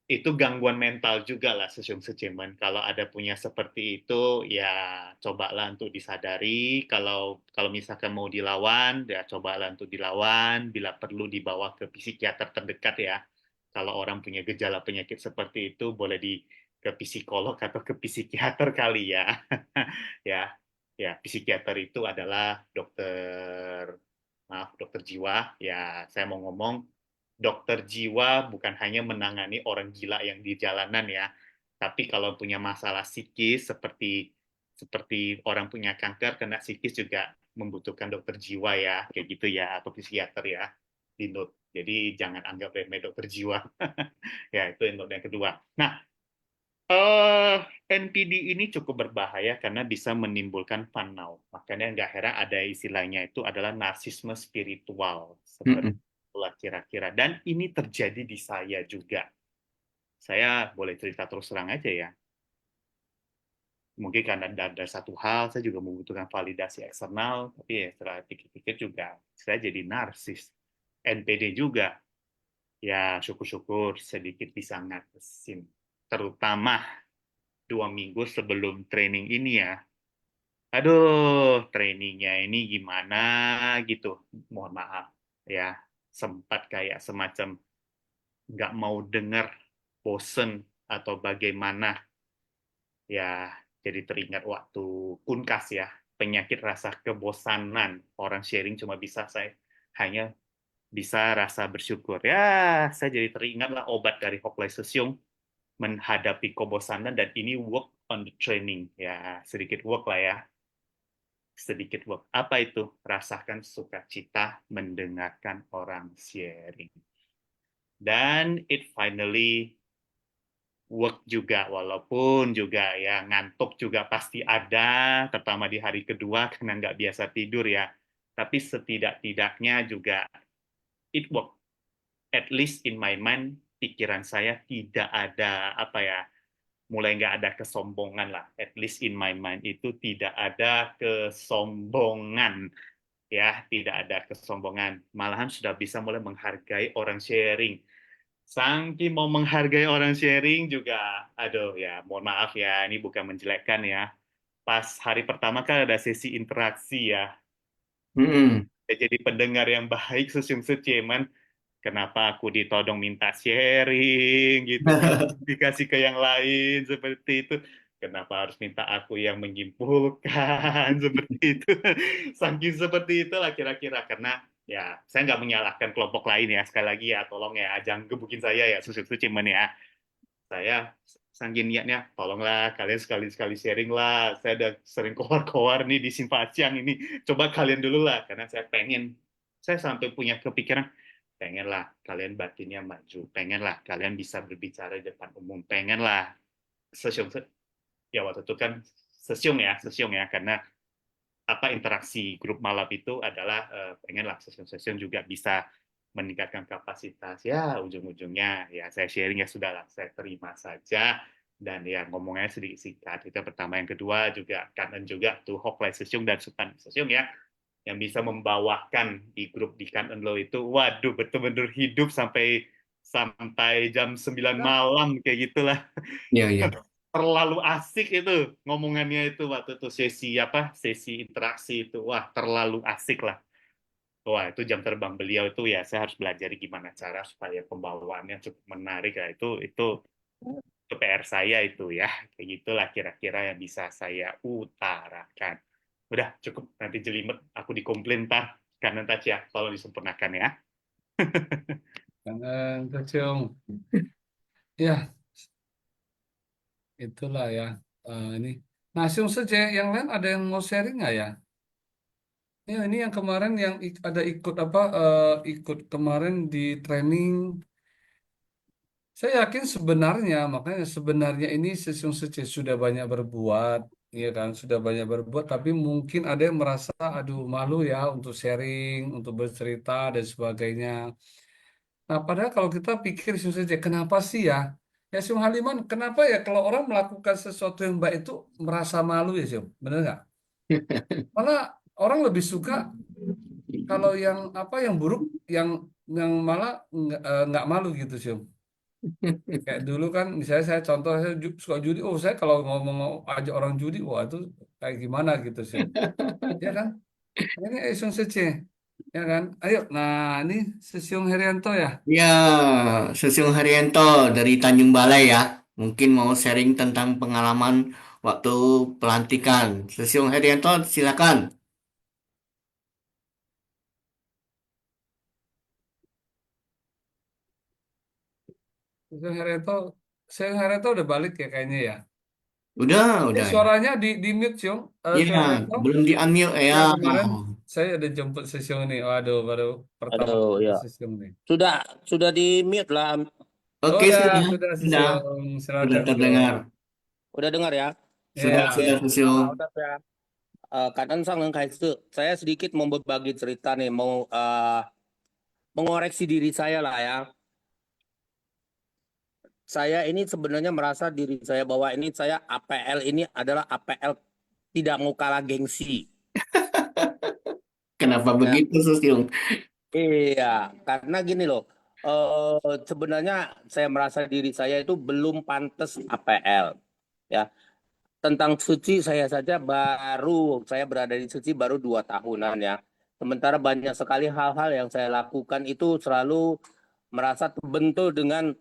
itu gangguan mental juga lah Sesium Secemen. Kalau ada punya seperti itu, ya cobalah untuk disadari. Kalau misalkan mau dilawan, ya cobalah untuk dilawan. Bila perlu dibawa ke psikiater terdekat ya. Kalau orang punya gejala penyakit seperti itu, boleh ke psikolog atau ke psikiater kali ya. Ya, ya psikiater itu adalah dokter jiwa. Ya, saya mau ngomong dokter jiwa bukan hanya menangani orang gila yang di jalanan ya, tapi kalau punya masalah psikis seperti seperti orang punya kanker kena psikis juga membutuhkan dokter jiwa ya, kayak gitu ya, atau psikiater ya, di note. Jadi jangan anggap remeh dokter jiwa. Ya, itu note yang kedua. Nah, eh NPD ini cukup berbahaya karena bisa menimbulkan fanaw. Makanya nggak heran ada istilahnya itu adalah narsisme spiritual. Seperti Mm-mm. itulah kira-kira. Dan ini terjadi di saya juga. Saya boleh cerita terus terang aja ya. Mungkin karena ada satu hal, saya juga membutuhkan validasi eksternal, tapi ya setelah pikir-pikir juga, saya jadi narsis. NPD juga, ya syukur-syukur sedikit bisa ngatasin. Terutama 2 minggu sebelum training ini ya. Aduh, trainingnya ini gimana gitu. Mohon maaf ya, sempat kayak semacam nggak mau dengar, bosen atau bagaimana. Ya, jadi teringat waktu Kunkas ya, penyakit rasa kebosanan. Orang sharing cuma bisa saya hanya bisa rasa bersyukur. Ya, saya jadi teringatlah obat dari Hoklai Sesiong menghadapi kebosanan dan ini work on the training. Ya, sedikit work lah ya. Sedikit work. Apa itu? Rasakan sukacita mendengarkan orang sharing. Dan it finally work juga, walaupun juga ya ngantuk juga pasti ada, terutama di hari kedua karena nggak biasa tidur ya. Tapi setidak-tidaknya juga it work. At least in my mind, pikiran saya tidak ada apa ya, mulai nggak ada kesombongan lah. At least in my mind itu tidak ada kesombongan ya, tidak ada kesombongan. Malahan sudah bisa mulai menghargai orang sharing. Saking mau menghargai orang sharing juga, aduh ya, mohon maaf ya, ini bukan menjelekkan ya. Pas hari pertama kan ada sesi interaksi ya, Mm-mm. jadi pendengar yang baik, sesium-seciuman, kenapa aku ditodong minta sharing gitu, dikasih ke yang lain seperti itu. Kenapa harus minta aku yang menyimpulkan seperti itu? Saking seperti itulah kira-kira karena ya saya nggak menyalahkan kelompok lain ya sekali lagi ya tolong ya jangan gebukin saya ya susu cimen ya saya saking niatnya tolonglah kalian sekali-sekali sharing lah saya udah sering keluar-keluar nih di Simpatiang ini coba kalian dulu lah karena saya sampai punya kepikiran pengen lah kalian batinnya maju pengen lah kalian bisa berbicara di depan umum pengen lah sesiung ya waktu itu kan sesiung ya karena apa interaksi grup malam itu adalah pengen lah sesiung juga bisa meningkatkan kapasitas ya ujung-ujungnya ya saya sharing ya sudahlah saya terima saja dan ya ngomongnya sedikit singkat itu pertama yang kedua juga kangen juga tuh Hoklai Sesiung dan Sukan Sesiung ya yang bisa membawakan di grup di Kangen Lo itu waduh betul-betul hidup sampai sampai jam 9 malam kayak gitulah Iya, iya. terlalu asik itu ngomongannya itu waktu itu sesi interaksi itu wah terlalu asik lah wah itu jam terbang beliau itu ya saya harus belajar gimana cara supaya pembawaannya cukup menarik ya itu PR saya itu ya kayak gitulah kira-kira yang bisa saya utarakan udah cukup nanti jelimet aku dikomplain ntar karena tadi ya tolong disempurnakan ya. Jangan kecium. Ya, itulah ya. Ini. Nah, Siung Sece, yang lain ada yang mau sharing nggak ya? Ya, ini yang kemarin yang ada ikut apa? Ikut kemarin di training. Saya yakin sebenarnya, makanya sebenarnya ini Siung Sece sudah banyak berbuat, ya kan? Sudah banyak berbuat, tapi mungkin ada yang merasa, aduh malu ya untuk sharing, untuk bercerita dan sebagainya. Nah, padahal kalau kita pikir Siung Sece, kenapa sih ya? Ya Siung Haliman, kenapa ya kalau orang melakukan sesuatu yang baik itu merasa malu ya Siung? Bener nggak? Malah orang lebih suka kalau yang apa yang buruk yang malah nggak malu gitu sih. Kayak dulu kan, misalnya saya contoh saya suka judi, oh saya kalau ngomong ajak orang judi, wah itu kayak gimana gitu sih, ya kan? Ini Esun Sece, ya kan? Ayo, nah ini Sesiung Herianto ya. Ya, Sesiung Haryanto dari Tanjung Balai ya. Mungkin mau sharing tentang pengalaman waktu pelantikan. Sesiung Haryanto, silakan. Sesiung Herianto, Sesiung Herianto udah balik ya kayaknya ya. Udah ya. Suaranya di mute, Siung. Ya, Sesiung Herianto. belum diambil ya. Ya kemarin saya ada jemput Sesiung nih. Waduh, baru pertama Aduh, ketemu ya. Sesiung nih. Sudah di mute lah. Oh, Oke, sudah sudah, Sesiung. sudah Silakan, Siung. terdengar. Udah dengar ya? Sudah, Ya, Oke. sudah Sesiung. Udah ya. Kadang sang saya sedikit mau berbagi cerita nih, mau mengoreksi diri saya lah ya. Saya ini sebenarnya merasa diri saya bahwa ini saya APL ini adalah APL tidak mau kalah gengsi. Kenapa Ya, begitu, Sesiung? iya, karena gini loh. Sebenarnya saya merasa diri saya itu belum pantas APL. Ya, tentang suci saya berada di suci baru 2 tahunan ya. Sementara banyak sekali hal-hal yang saya lakukan itu selalu merasa terbentur dengan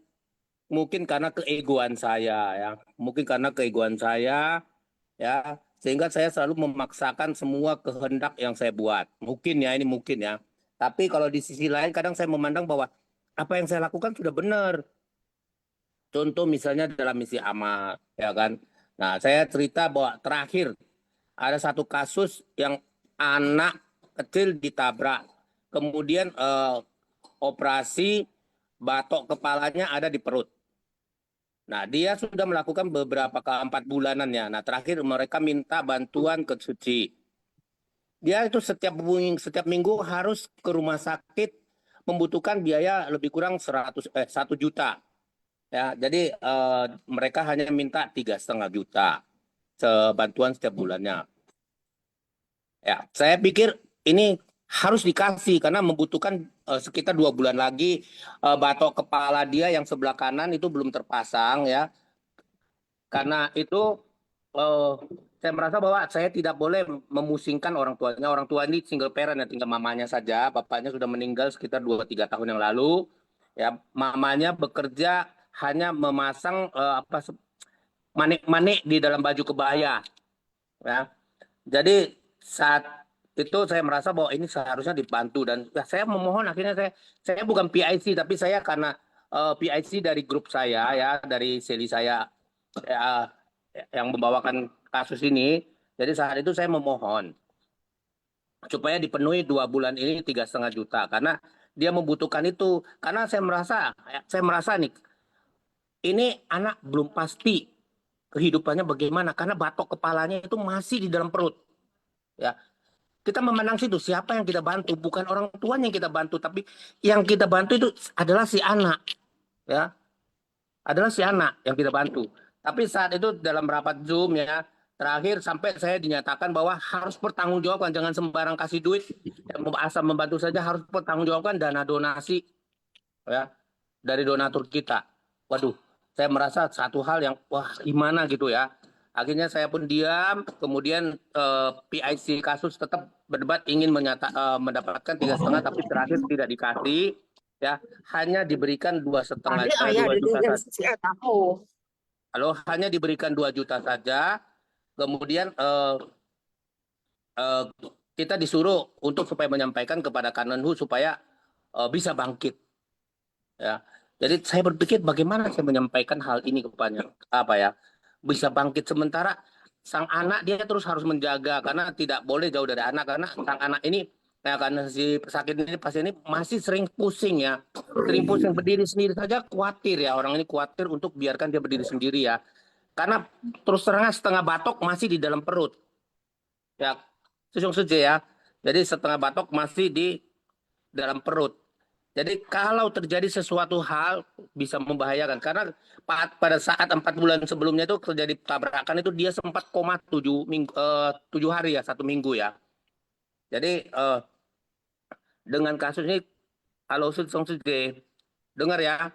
mungkin karena keegoan saya ya. Mungkin karena keegoan saya ya, sehingga saya selalu memaksakan semua kehendak yang saya buat. Mungkin ya, ini mungkin ya. Tapi kalau di sisi lain kadang saya memandang bahwa apa yang saya lakukan sudah benar. Contoh misalnya dalam misi amal, ya kan. Nah, saya cerita bahwa terakhir ada satu kasus yang anak kecil ditabrak, kemudian operasi batok kepalanya ada di perut. Nah, dia sudah melakukan beberapa ke 4 bulanannya. Nah, terakhir mereka minta bantuan ke Suci. Dia itu setiap minggu harus ke rumah sakit, membutuhkan biaya lebih kurang 1 juta. Ya, jadi mereka hanya minta 3,5 juta bantuan setiap bulannya. Ya, saya pikir ini harus dikasih karena membutuhkan sekitar 2 bulan lagi batok kepala dia yang sebelah kanan itu belum terpasang ya. Karena itu eh, saya merasa bahwa saya tidak boleh memusingkan orang tuanya. Orang tua ini single parent ya, tinggal mamanya saja. Bapaknya sudah meninggal sekitar 2-3 tahun yang lalu. Ya, mamanya bekerja hanya memasang manik-manik di dalam baju kebaya. Ya, jadi saat itu saya merasa bahwa ini seharusnya dibantu dan ya, saya memohon akhirnya saya bukan PIC tapi saya karena PIC dari grup saya ya dari seli saya ya, yang membawakan kasus ini. Jadi saat itu saya memohon supaya dipenuhi 2 bulan ini 3,5 juta karena dia membutuhkan itu karena saya merasa nih ini anak belum pasti kehidupannya bagaimana karena batok kepalanya itu masih di dalam perut ya. Kita memandang situ siapa yang kita bantu bukan orang tuanya yang kita bantu tapi yang kita bantu itu adalah si anak ya, adalah si anak yang kita bantu. Tapi saat itu dalam rapat Zoom ya terakhir sampai saya dinyatakan bahwa harus pertanggungjawabkan jangan sembarang kasih duit ya, asal membantu saja harus pertanggungjawabkan dana donasi ya dari donatur kita. Waduh, saya merasa satu hal yang wah gimana gitu ya. Akhirnya saya pun diam, kemudian PIC kasus tetap berdebat ingin mendapatkan 3,5 tapi terakhir tidak dikasih ya, hanya diberikan 2,5 2 juta saja. Halo, hanya diberikan 2 juta saja. Kemudian eh, kita disuruh untuk supaya menyampaikan kepada Kanenhu supaya bisa bangkit ya. Jadi saya berpikir bagaimana saya menyampaikan hal ini kepada apa ya bisa bangkit sementara sang anak dia terus harus menjaga karena tidak boleh jauh dari anak karena sang anak ini ya karena si pesakit ini pasien ini masih sering pusing ya, sering pusing berdiri sendiri saja khawatir ya, orang ini khawatir untuk biarkan dia berdiri sendiri ya karena terus terang setengah batok masih di dalam perut ya, sejong saja ya, jadi setengah batok masih di dalam perut. Jadi kalau terjadi sesuatu hal bisa membahayakan karena pada saat 4 bulan sebelumnya itu terjadi tabrakan itu dia sempat koma 7 hari ya 1 minggu ya. Jadi dengan kasus ini, halo Sung Sude, dengar ya.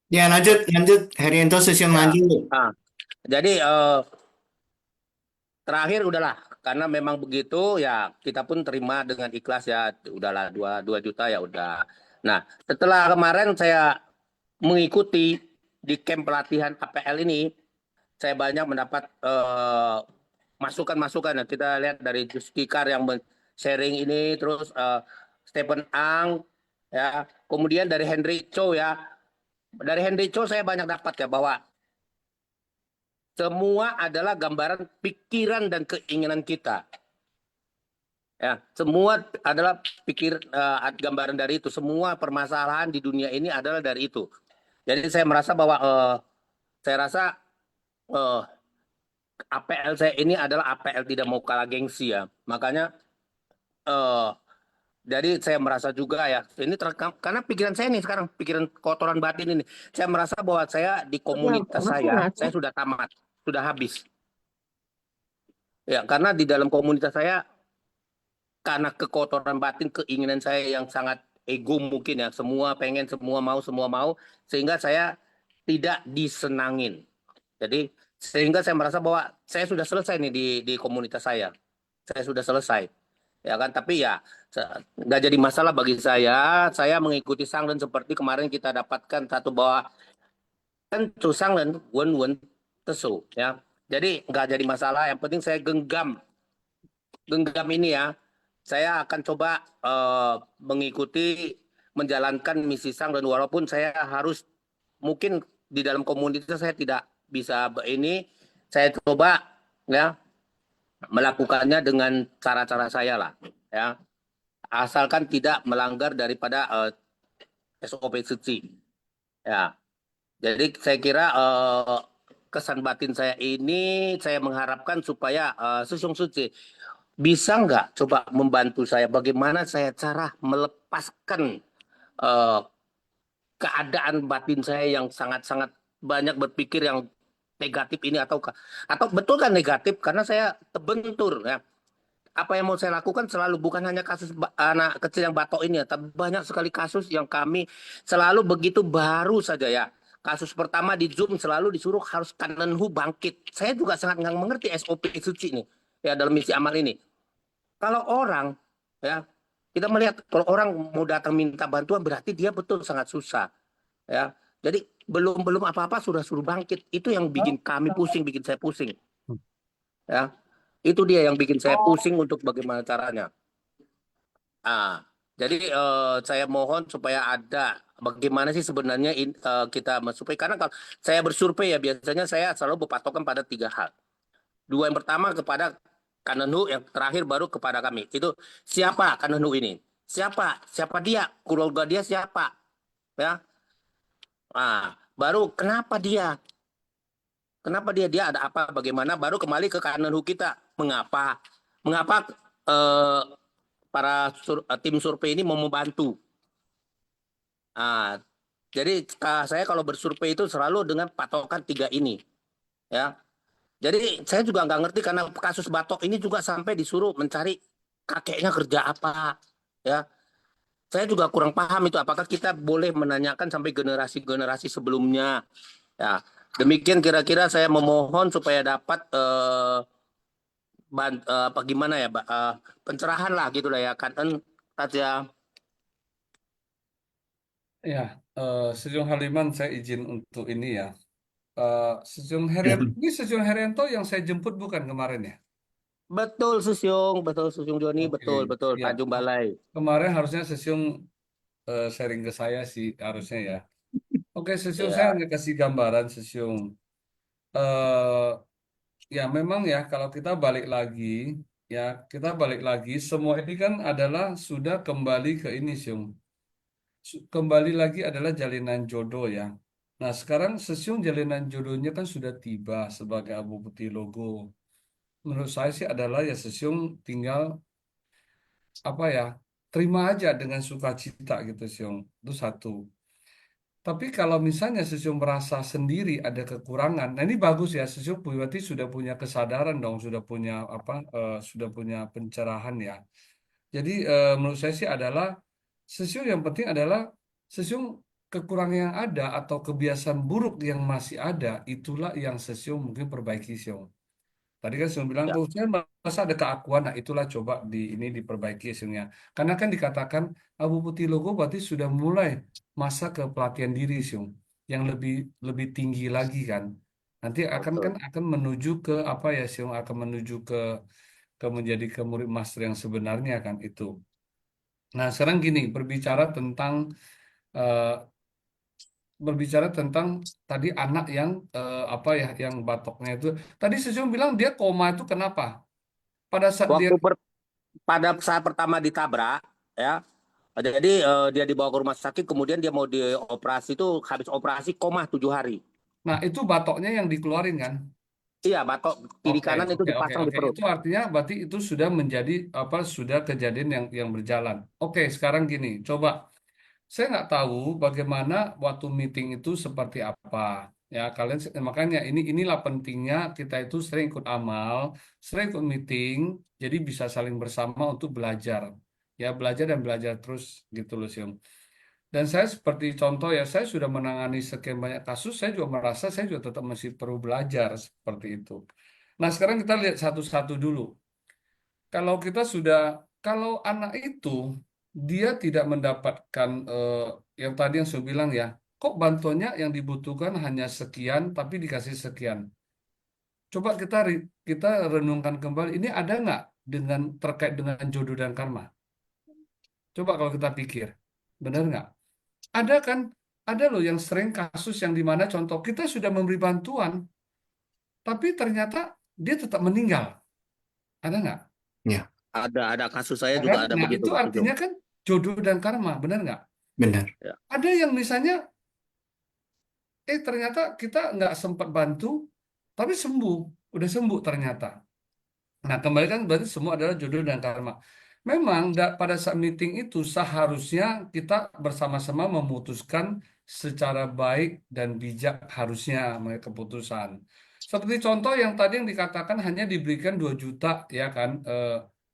Ya, lanjut, lanjut. Herianto, Susyong, Ya. lanjut. Nah, jadi terakhir udahlah karena memang begitu ya kita pun terima dengan ikhlas ya udahlah 2 juta ya udah. Nah setelah kemarin saya mengikuti di camp pelatihan APL ini saya banyak mendapat masukan-masukan ya kita lihat dari Juskikar yang sharing ini terus Stephen Ang ya kemudian dari Henry Cho ya dari Henry Cho saya banyak dapat ya bahwa semua adalah gambaran pikiran dan keinginan kita. Ya, semua adalah gambaran dari itu. Semua permasalahan di dunia ini adalah dari itu. Jadi saya merasa bahwa saya rasa eh, APL saya ini adalah APL tidak mau kalah gengsi ya. Makanya eh, jadi saya merasa juga ya ini terekam karena pikiran saya nih sekarang pikiran kotoran batin ini. Saya merasa bahwa saya di komunitas saya sudah tamat, sudah habis. Ya, karena di dalam komunitas saya karena kekotoran batin, keinginan saya yang sangat ego mungkin ya, semua pengen, semua mau, sehingga saya tidak disenangin. Jadi sehingga saya merasa bahwa saya sudah selesai nih di komunitas saya sudah selesai, ya kan? Tapi ya nggak jadi masalah bagi saya. Saya mengikuti Sanglen seperti kemarin kita dapatkan satu bahwa kan Sanglen wen wen tesu ya. Jadi nggak jadi masalah. Yang penting saya genggam ini ya. Saya akan coba mengikuti menjalankan misi Sang dan walaupun saya harus mungkin di dalam komunitas saya tidak bisa ini, saya coba ya melakukannya dengan cara-cara saya lah ya. Asalkan tidak melanggar daripada SOP suci ya. Jadi saya kira kesan batin saya ini saya mengharapkan supaya Susung Suci bisa nggak coba membantu saya bagaimana saya cara melepaskan eh, keadaan batin saya yang sangat-sangat banyak berpikir yang negatif ini atau betul kan negatif karena saya terbentur ya. Apa yang mau saya lakukan selalu bukan hanya kasus anak kecil yang batok ini ya, tapi banyak sekali kasus yang kami selalu begitu baru saja ya. Kasus pertama di Zoom selalu disuruh harus kanenhu bangkit. Saya juga sangat nggak mengerti SOP suci ini ya dalam misi amal ini. Kalau orang ya kita melihat kalau orang mau datang minta bantuan berarti dia betul sangat susah ya. Jadi belum belum apa-apa sudah suruh bangkit. Itu yang bikin kami pusing, bikin saya pusing ya. Itu dia yang bikin saya pusing untuk bagaimana caranya. Ah, jadi saya mohon supaya ada bagaimana sih sebenarnya kita mensurvei karena kalau saya bersurvei ya biasanya saya selalu berpatokan pada 3 hal. Dua yang pertama kepada Kanenu, yang terakhir baru kepada kami. Itu siapa Kanenu ini? Siapa? Siapa dia? Keluarga dia siapa? Ya. Ah, baru kenapa dia? Kenapa dia? Dia ada apa? Bagaimana? Baru kembali ke Kanenu kita. Mengapa? Mengapa eh, para tim survei ini mau membantu? Ah, jadi saya kalau bersurvei itu selalu dengan patokan 3 ini. Ya. Jadi saya juga nggak ngerti karena kasus Batok ini juga sampai disuruh mencari kakeknya kerja apa, ya. Saya juga kurang paham itu apakah kita boleh menanyakan sampai generasi-generasi sebelumnya, ya. Demikian kira-kira saya memohon supaya dapat apa gimana ya, pencerahan lah gitu lah ya kan saja. Ya, Sejong Haliman saya izin untuk ini ya. Sejong Ya. Herianto, ini Sejong Herianto yang saya jemput bukan kemarin ya? Betul Susung Joni, Oke, betul ya. Tanjung Balai. Kemarin harusnya Sejong sharing ke saya sih harusnya ya. Oke, Sejong saya Ya, hanya kasih gambaran Sejong. Eh ya memang ya kalau kita balik lagi semua ini kan adalah sudah kembali ke ini Syung. Kembali lagi adalah jalinan jodoh ya. Nah, sekarang Sesiung jalinan jodohnya kan sudah tiba sebagai Abu Putih Logo. Menurut saya sih adalah ya Sesiung tinggal apa ya, terima aja dengan sukacita gitu Siung. Itu satu. Tapi kalau misalnya Sesiung merasa sendiri ada kekurangan, nah ini bagus ya Sesiung berarti sudah punya kesadaran dong, sudah punya apa, sudah punya pencerahan ya. Jadi menurut saya sih adalah Sesiung yang penting adalah Sesiung kekurangan yang ada atau kebiasaan buruk yang masih ada, itulah yang Sesiung mungkin perbaiki, Siung. Tadi kan Siung bilang, Ya, tuh saya merasa ada keakuan, nah itulah coba ini diperbaiki Siungnya. Karena kan dikatakan Abu Putih Logo berarti sudah mulai masa kepelatihan diri, Siung, yang lebih lebih tinggi lagi kan. Nanti betul. akan menuju ke apa ya, Siung, akan menuju ke menjadi ke murid master yang sebenarnya kan itu. Nah, sekarang gini, eh, berbicara tentang tadi anak yang apa ya, yang batoknya itu. Tadi Sesium bilang dia koma itu kenapa? Pada saat dia, Waktu pada saat pertama ditabrak, ya, jadi dia dibawa ke rumah sakit, kemudian dia mau dioperasi itu habis operasi koma 7 hari. nah itu batoknya yang dikeluarin kan? Iya, batok kiri Oke, kanan itu oke, oke, dipasang di oke. perut. Itu artinya berarti itu sudah menjadi apa? Sudah kejadian yang berjalan. Oke, sekarang gini, coba. Saya nggak tahu bagaimana waktu meeting itu seperti apa. Ya, kalian makanya inilah pentingnya kita itu sering ikut amal, sering ikut meeting, jadi bisa saling bersama untuk belajar. Ya, belajar dan belajar terus gitu loh, Siung. Dan saya seperti contoh ya, saya sudah menangani sekian banyak kasus, saya juga merasa saya juga tetap masih perlu belajar seperti itu. Nah, sekarang kita lihat satu-satu dulu. Kalau kita sudah, kalau anak itu dia tidak mendapatkan yang tadi yang saya bilang ya, kok bantuannya yang dibutuhkan hanya sekian, tapi dikasih sekian. Coba kita renungkan kembali, ini ada nggak dengan terkait dengan jodoh dan karma? Coba kalau kita pikir, benar nggak? Ada kan? Ada loh yang sering kasus yang dimana contoh kita sudah memberi bantuan, tapi ternyata dia tetap meninggal. Ada nggak? Ya, Ada kasus saya Ya juga kan? ada Nah, begitu, itu Mas Sugeng. artinya kan jodoh dan karma, benar nggak? benar. Ya. Ada yang misalnya, ternyata kita nggak sempat bantu, tapi sembuh, udah sembuh ternyata. Nah, kembali kan berarti semua adalah jodoh dan karma. Memang pada saat meeting itu seharusnya kita bersama-sama memutuskan secara baik dan bijak harusnya mengambil keputusan. Seperti contoh yang tadi yang dikatakan hanya diberikan 2 juta, ya kan,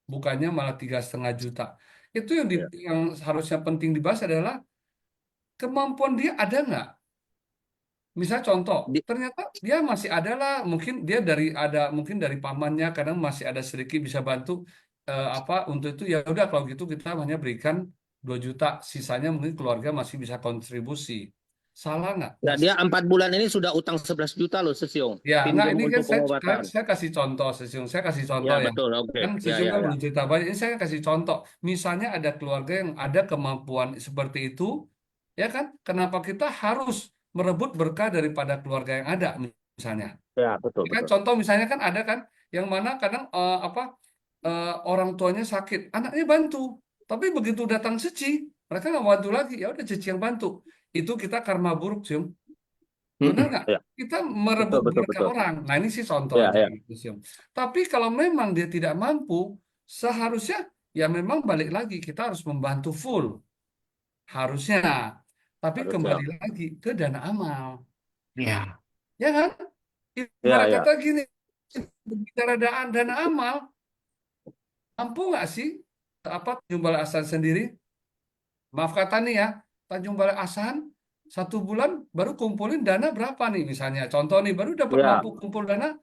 bukannya malah 3,5 juta. Itu Ya. yang harusnya penting dibahas adalah kemampuan dia ada nggak? Misal contoh, Di- ternyata dia masih ada lah, mungkin dia mungkin dari pamannya kadang masih ada sedikit bisa bantu apa untuk itu ya udah kalau gitu kita hanya berikan 2 juta, sisanya mungkin keluarga masih bisa kontribusi. Salah nggak? Ya, Nggak. dia 4 bulan ini sudah utang 11 juta loh, Sesiong. Ya, nggak, Pinjam ini kan untuk saya, pengobatan. saya kasih contoh, Sesiung. Saya kasih contoh Ya, ya. betul. Oke. Kan Ya, Sesiung ya, kan ya. belum cerita banyak. Ini saya kasih contoh. Misalnya ada keluarga yang ada kemampuan seperti itu, ya kan? Kenapa kita harus merebut berkah daripada keluarga yang ada, misalnya? Ya, betul, Ya kan? betul. Contoh misalnya kan ada kan, yang mana kadang apa orang tuanya sakit, anaknya bantu. Tapi begitu datang Ceci, mereka nggak bantu lagi. Ya udah Ceci yang bantu. Itu kita karma buruk, Siung. Benar Mm-mm. nggak? Ya, Kita betul, merebut betul, berkah betul. orang. Nah, ini sih contoh Ya, aja ya. gitu sih. Om. Tapi kalau memang dia tidak mampu, seharusnya ya memang balik lagi kita harus membantu full. Harusnya. Tapi Harusnya. kembali lagi ke dana amal. Ya, Ya kan? Ya, Ibarat ya. kata gini, bicara dana amal, mampu nggak sih apa Tanjung Balai Asan sendiri? Maaf kata nih ya, Tanjung Balai Asan 1 bulan baru kumpulin dana berapa nih misalnya? Contoh nih, baru dapat Ya, mampu kumpul dana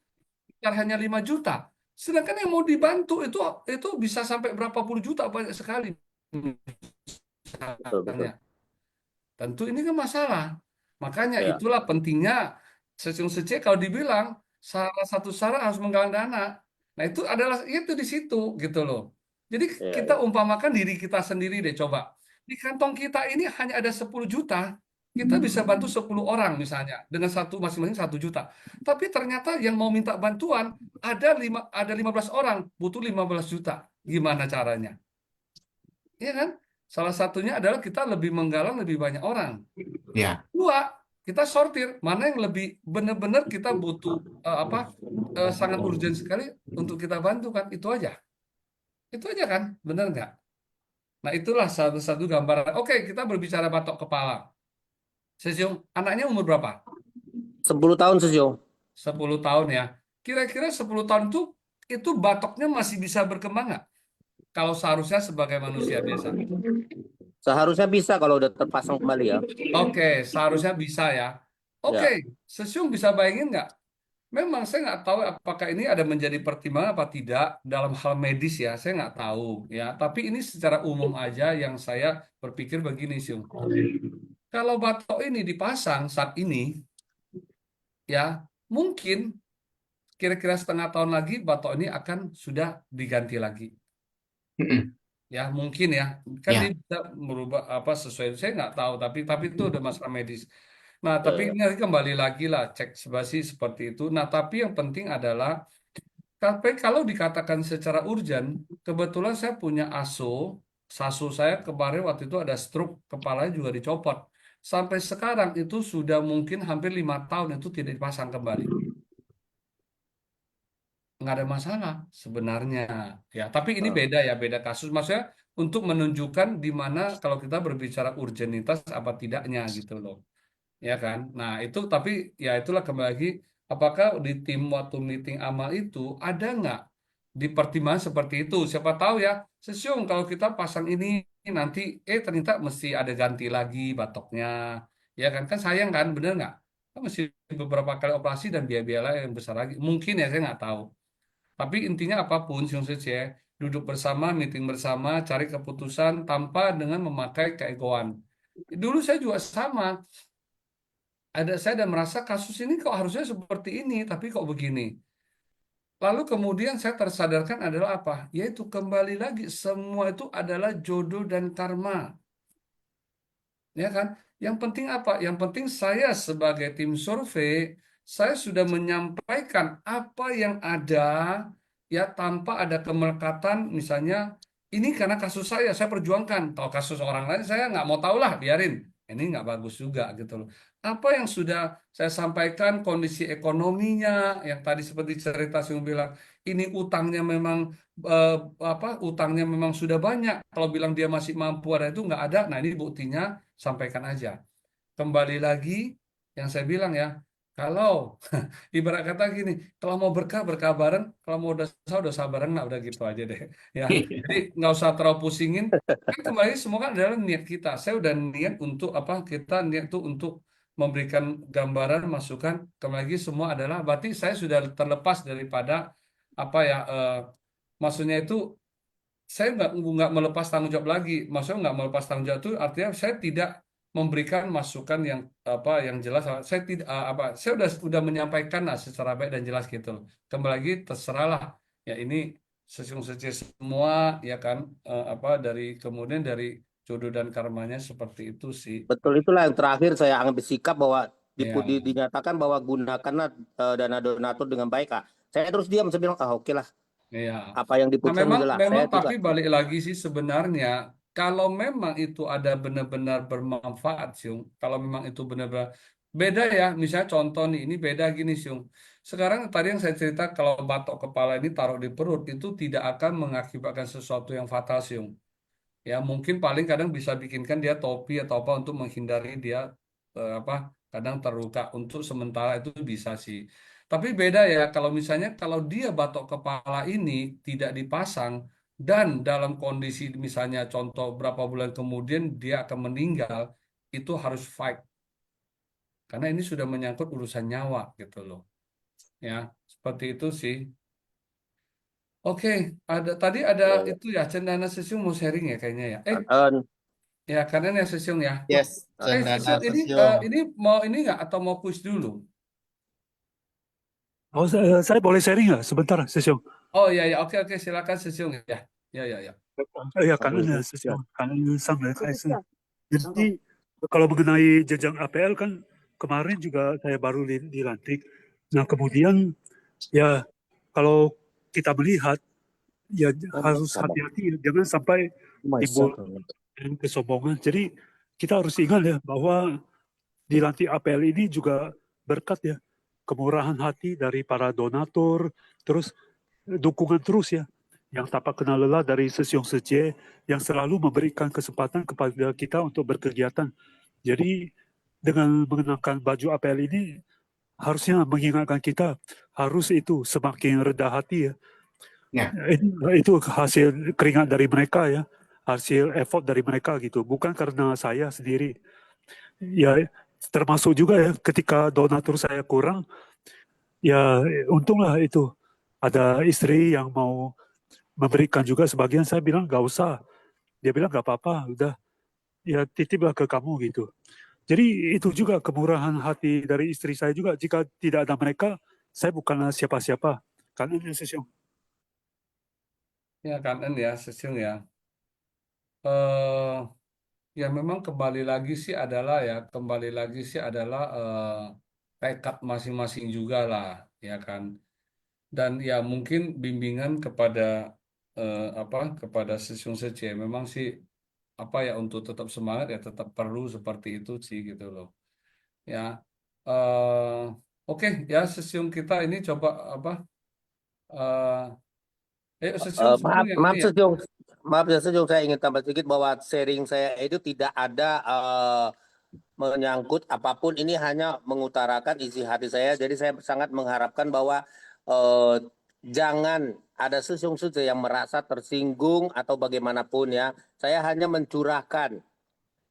sekitar hanya 5 juta. Sedangkan yang mau dibantu itu bisa sampai berapa puluh juta banyak sekali betul, betul. misalnya. Tentu ini kan masalah. Makanya Ya, itulah pentingnya Sesiung Sece kalau dibilang salah satu syarat harus menggalang dana. Nah, itu adalah itu di situ gitu loh. Jadi ya, kita ya. umpamakan diri kita sendiri deh coba. Di kantong kita ini hanya ada 10 juta. Kita bisa bantu 10 orang misalnya dengan satu masing-masing 1 juta. Tapi ternyata yang mau minta bantuan ada 15 orang butuh 15 juta. Gimana caranya? Iya kan? Salah satunya adalah kita lebih menggalang lebih banyak orang. ya, Dua, kita sortir mana yang lebih benar-benar kita butuh apa sangat urgent sekali untuk kita bantu kan itu aja kan benar nggak? Nah itulah satu-satu gambaran. Oke kita berbicara batok kepala. Sesium anaknya umur berapa? 10 tahun, Sesiong. 10 tahun ya. Kira-kira 10 tahun itu batoknya masih bisa berkembang nggak? Kalau seharusnya sebagai manusia biasa. Seharusnya bisa kalau udah terpasang kembali ya. Oke, seharusnya bisa ya. Ya. Oke, Sesiung bisa bayangin nggak? Memang saya nggak tahu apakah ini ada menjadi pertimbangan apa tidak dalam hal medis ya, saya nggak tahu ya. Tapi ini secara umum aja yang saya berpikir begini, Siung. Kalau batok ini dipasang saat ini, ya mungkin kira-kira setengah tahun lagi batok ini akan sudah diganti lagi. Mm-mm. Ya mungkin ya, kan Ya. dia bisa merubah apa sesuai, saya nggak tahu. Tapi itu udah masalah medis. Nah, Ya, tapi ya. ini nanti kembali lagi lah cek seperti itu. Nah, tapi yang penting adalah tapi kalau dikatakan secara urgen, kebetulan saya punya sasu saya kemarin waktu itu ada stroke, kepalanya juga dicopot. Sampai sekarang itu sudah mungkin hampir 5 tahun itu tidak dipasang kembali. Nggak ada masalah sebenarnya. Ya, tapi ini beda ya, beda kasus. Maksudnya untuk menunjukkan di mana kalau kita berbicara urgenitas apa tidaknya gitu loh. Ya kan? Nah, itu tapi ya itulah kembali lagi apakah di tim waktu meeting amal itu ada nggak di pertimbangan seperti itu? Siapa tahu ya, Sesiung kalau kita pasang ini nanti ternyata mesti ada ganti lagi batoknya. Ya kan? Kan sayang kan, bener nggak? Kan mesti beberapa kali operasi dan biaya-biaya lain yang besar lagi. Mungkin ya saya nggak tahu. Tapi intinya apapun, Siung Sece, duduk bersama, meeting bersama, cari keputusan tanpa dengan memakai keegoan. Dulu saya juga sama. Saya dan merasa kasus ini kok harusnya seperti ini, tapi kok begini. Lalu kemudian saya tersadarkan adalah apa? Yaitu kembali lagi semua itu adalah jodoh dan karma. Ya kan? Yang penting apa? Yang penting saya sebagai tim survei, saya sudah menyampaikan apa yang ada ya tanpa ada kemelekatan misalnya ini karena kasus saya perjuangkan. Kalau kasus orang lain saya nggak mau tahu lah, biarin. Ini nggak bagus juga gitu loh. Apa yang sudah saya sampaikan kondisi ekonominya yang tadi seperti cerita saya bilang ini utangnya memang eh, utangnya memang sudah banyak. Kalau bilang dia masih mampu ada itu nggak ada. Nah ini buktinya sampaikan aja. Kembali lagi yang saya bilang ya, kalau ibarat kata gini, kalau mau berkah berkah bareng, kalau mau dosa bareng, nah udah gitu aja deh. Ya, jadi nggak usah terlalu pusingin. Kan kembali semua kan adalah niat kita. Saya udah niat untuk apa? Kita niat tuh untuk memberikan gambaran, masukan. Kembali lagi semua adalah berarti saya sudah terlepas daripada apa ya? Maksudnya itu saya nggak melepas tanggung jawab lagi. Maksudnya nggak melepas tanggung jawab itu artinya saya tidak memberikan masukan yang apa yang jelas. Saya tidak saya udah menyampaikan lah secara baik dan jelas gitu loh. Kembali lagi terserahlah. Ya ini sesiung semua ya kan dari kemudian dari jodoh dan karmanya seperti itu sih. Betul, itulah yang terakhir saya ambil sikap bahwa Ya. dinyatakan bahwa gunakanlah dana donatur dengan baik, Kak. Saya terus diam, saya bilang, oke lah, Iya. apa yang Nah, diputuskan memang udahlah. memang Saya juga tapi balik lagi sih sebenarnya kalau memang itu ada benar-benar bermanfaat, Siung. Kalau memang itu benar-benar beda ya, misalnya contoh nih, ini beda gini, Siung. Sekarang tadi yang saya cerita kalau batok kepala ini taruh di perut itu tidak akan mengakibatkan sesuatu yang fatal, Siung. Ya, mungkin paling kadang bisa bikinkan dia topi atau apa untuk menghindari dia kadang terluka untuk sementara itu bisa sih. Tapi beda ya kalau misalnya kalau dia batok kepala ini tidak dipasang dan dalam kondisi misalnya contoh berapa bulan kemudian dia akan meninggal, itu harus fight karena ini sudah menyangkut urusan nyawa gitu loh. Ya, seperti itu sih. Oke, tadi ada itu ya Cendana Sesiung mau sharing ya kayaknya ya. Ya, karena ya Sesiung ya. Yes, Cendana Sesiung Sesiung. ini mau ini nggak atau mau kuis dulu? Oh, saya boleh sharing nggak sebentar, Sesiong? Oh ya ya, oke oke silakan Sesiung ya. Ya ya ya. 呀，感恩师兄，感恩上人开示。Jadi kalau mengenai jenjang APL kan kemarin juga saya baru dilantik. Nah kemudian ya kalau kita melihat ya harus hati-hati jangan sampai timbul kesombongan. Jadi kita harus ingat ya bahwa dilantik APL ini juga berkat ya kemurahan hati dari para donatur, terus dukungan terus ya yang tak kenal lelah dari Sesiong Sece yang selalu memberikan kesempatan kepada kita untuk berkegiatan. Jadi dengan mengenakan baju APL ini harusnya mengingatkan kita harus itu semakin rendah hati ya. Ya. Itu hasil keringat dari mereka ya. hasil effort dari mereka gitu, bukan karena saya sendiri. Ya, termasuk juga ya ketika donatur saya kurang, ya untunglah itu ada istri yang mau memberikan juga sebagian. Saya bilang nggak usah, dia bilang nggak apa-apa, udah ya titiplah ke kamu gitu. Jadi itu juga kemurahan hati dari istri saya juga. Jika tidak ada mereka, saya bukanlah siapa-siapa. Karena ini sesuatu. Ya kan ya, Sesiung ya. Eh, ya memang kembali lagi sih adalah tekad masing-masing juga lah, ya kan. Dan ya mungkin bimbingan kepada kepada Sesiung Sece memang sih apa ya untuk tetap semangat ya tetap perlu seperti itu sih gitu loh. Ya. eh oke ya Sesiung kita ini coba apa Sesiung Sesiung yang ini Maaf ya. Sejong, maaf ya Sejong, saya ingin tambah sedikit bahwa sharing saya itu tidak ada menyangkut apapun, ini hanya mengutarakan isi hati saya. Jadi saya sangat mengharapkan bahwa eh, jangan ada Sejong-Sejong yang merasa tersinggung atau bagaimanapun ya. Saya hanya mencurahkan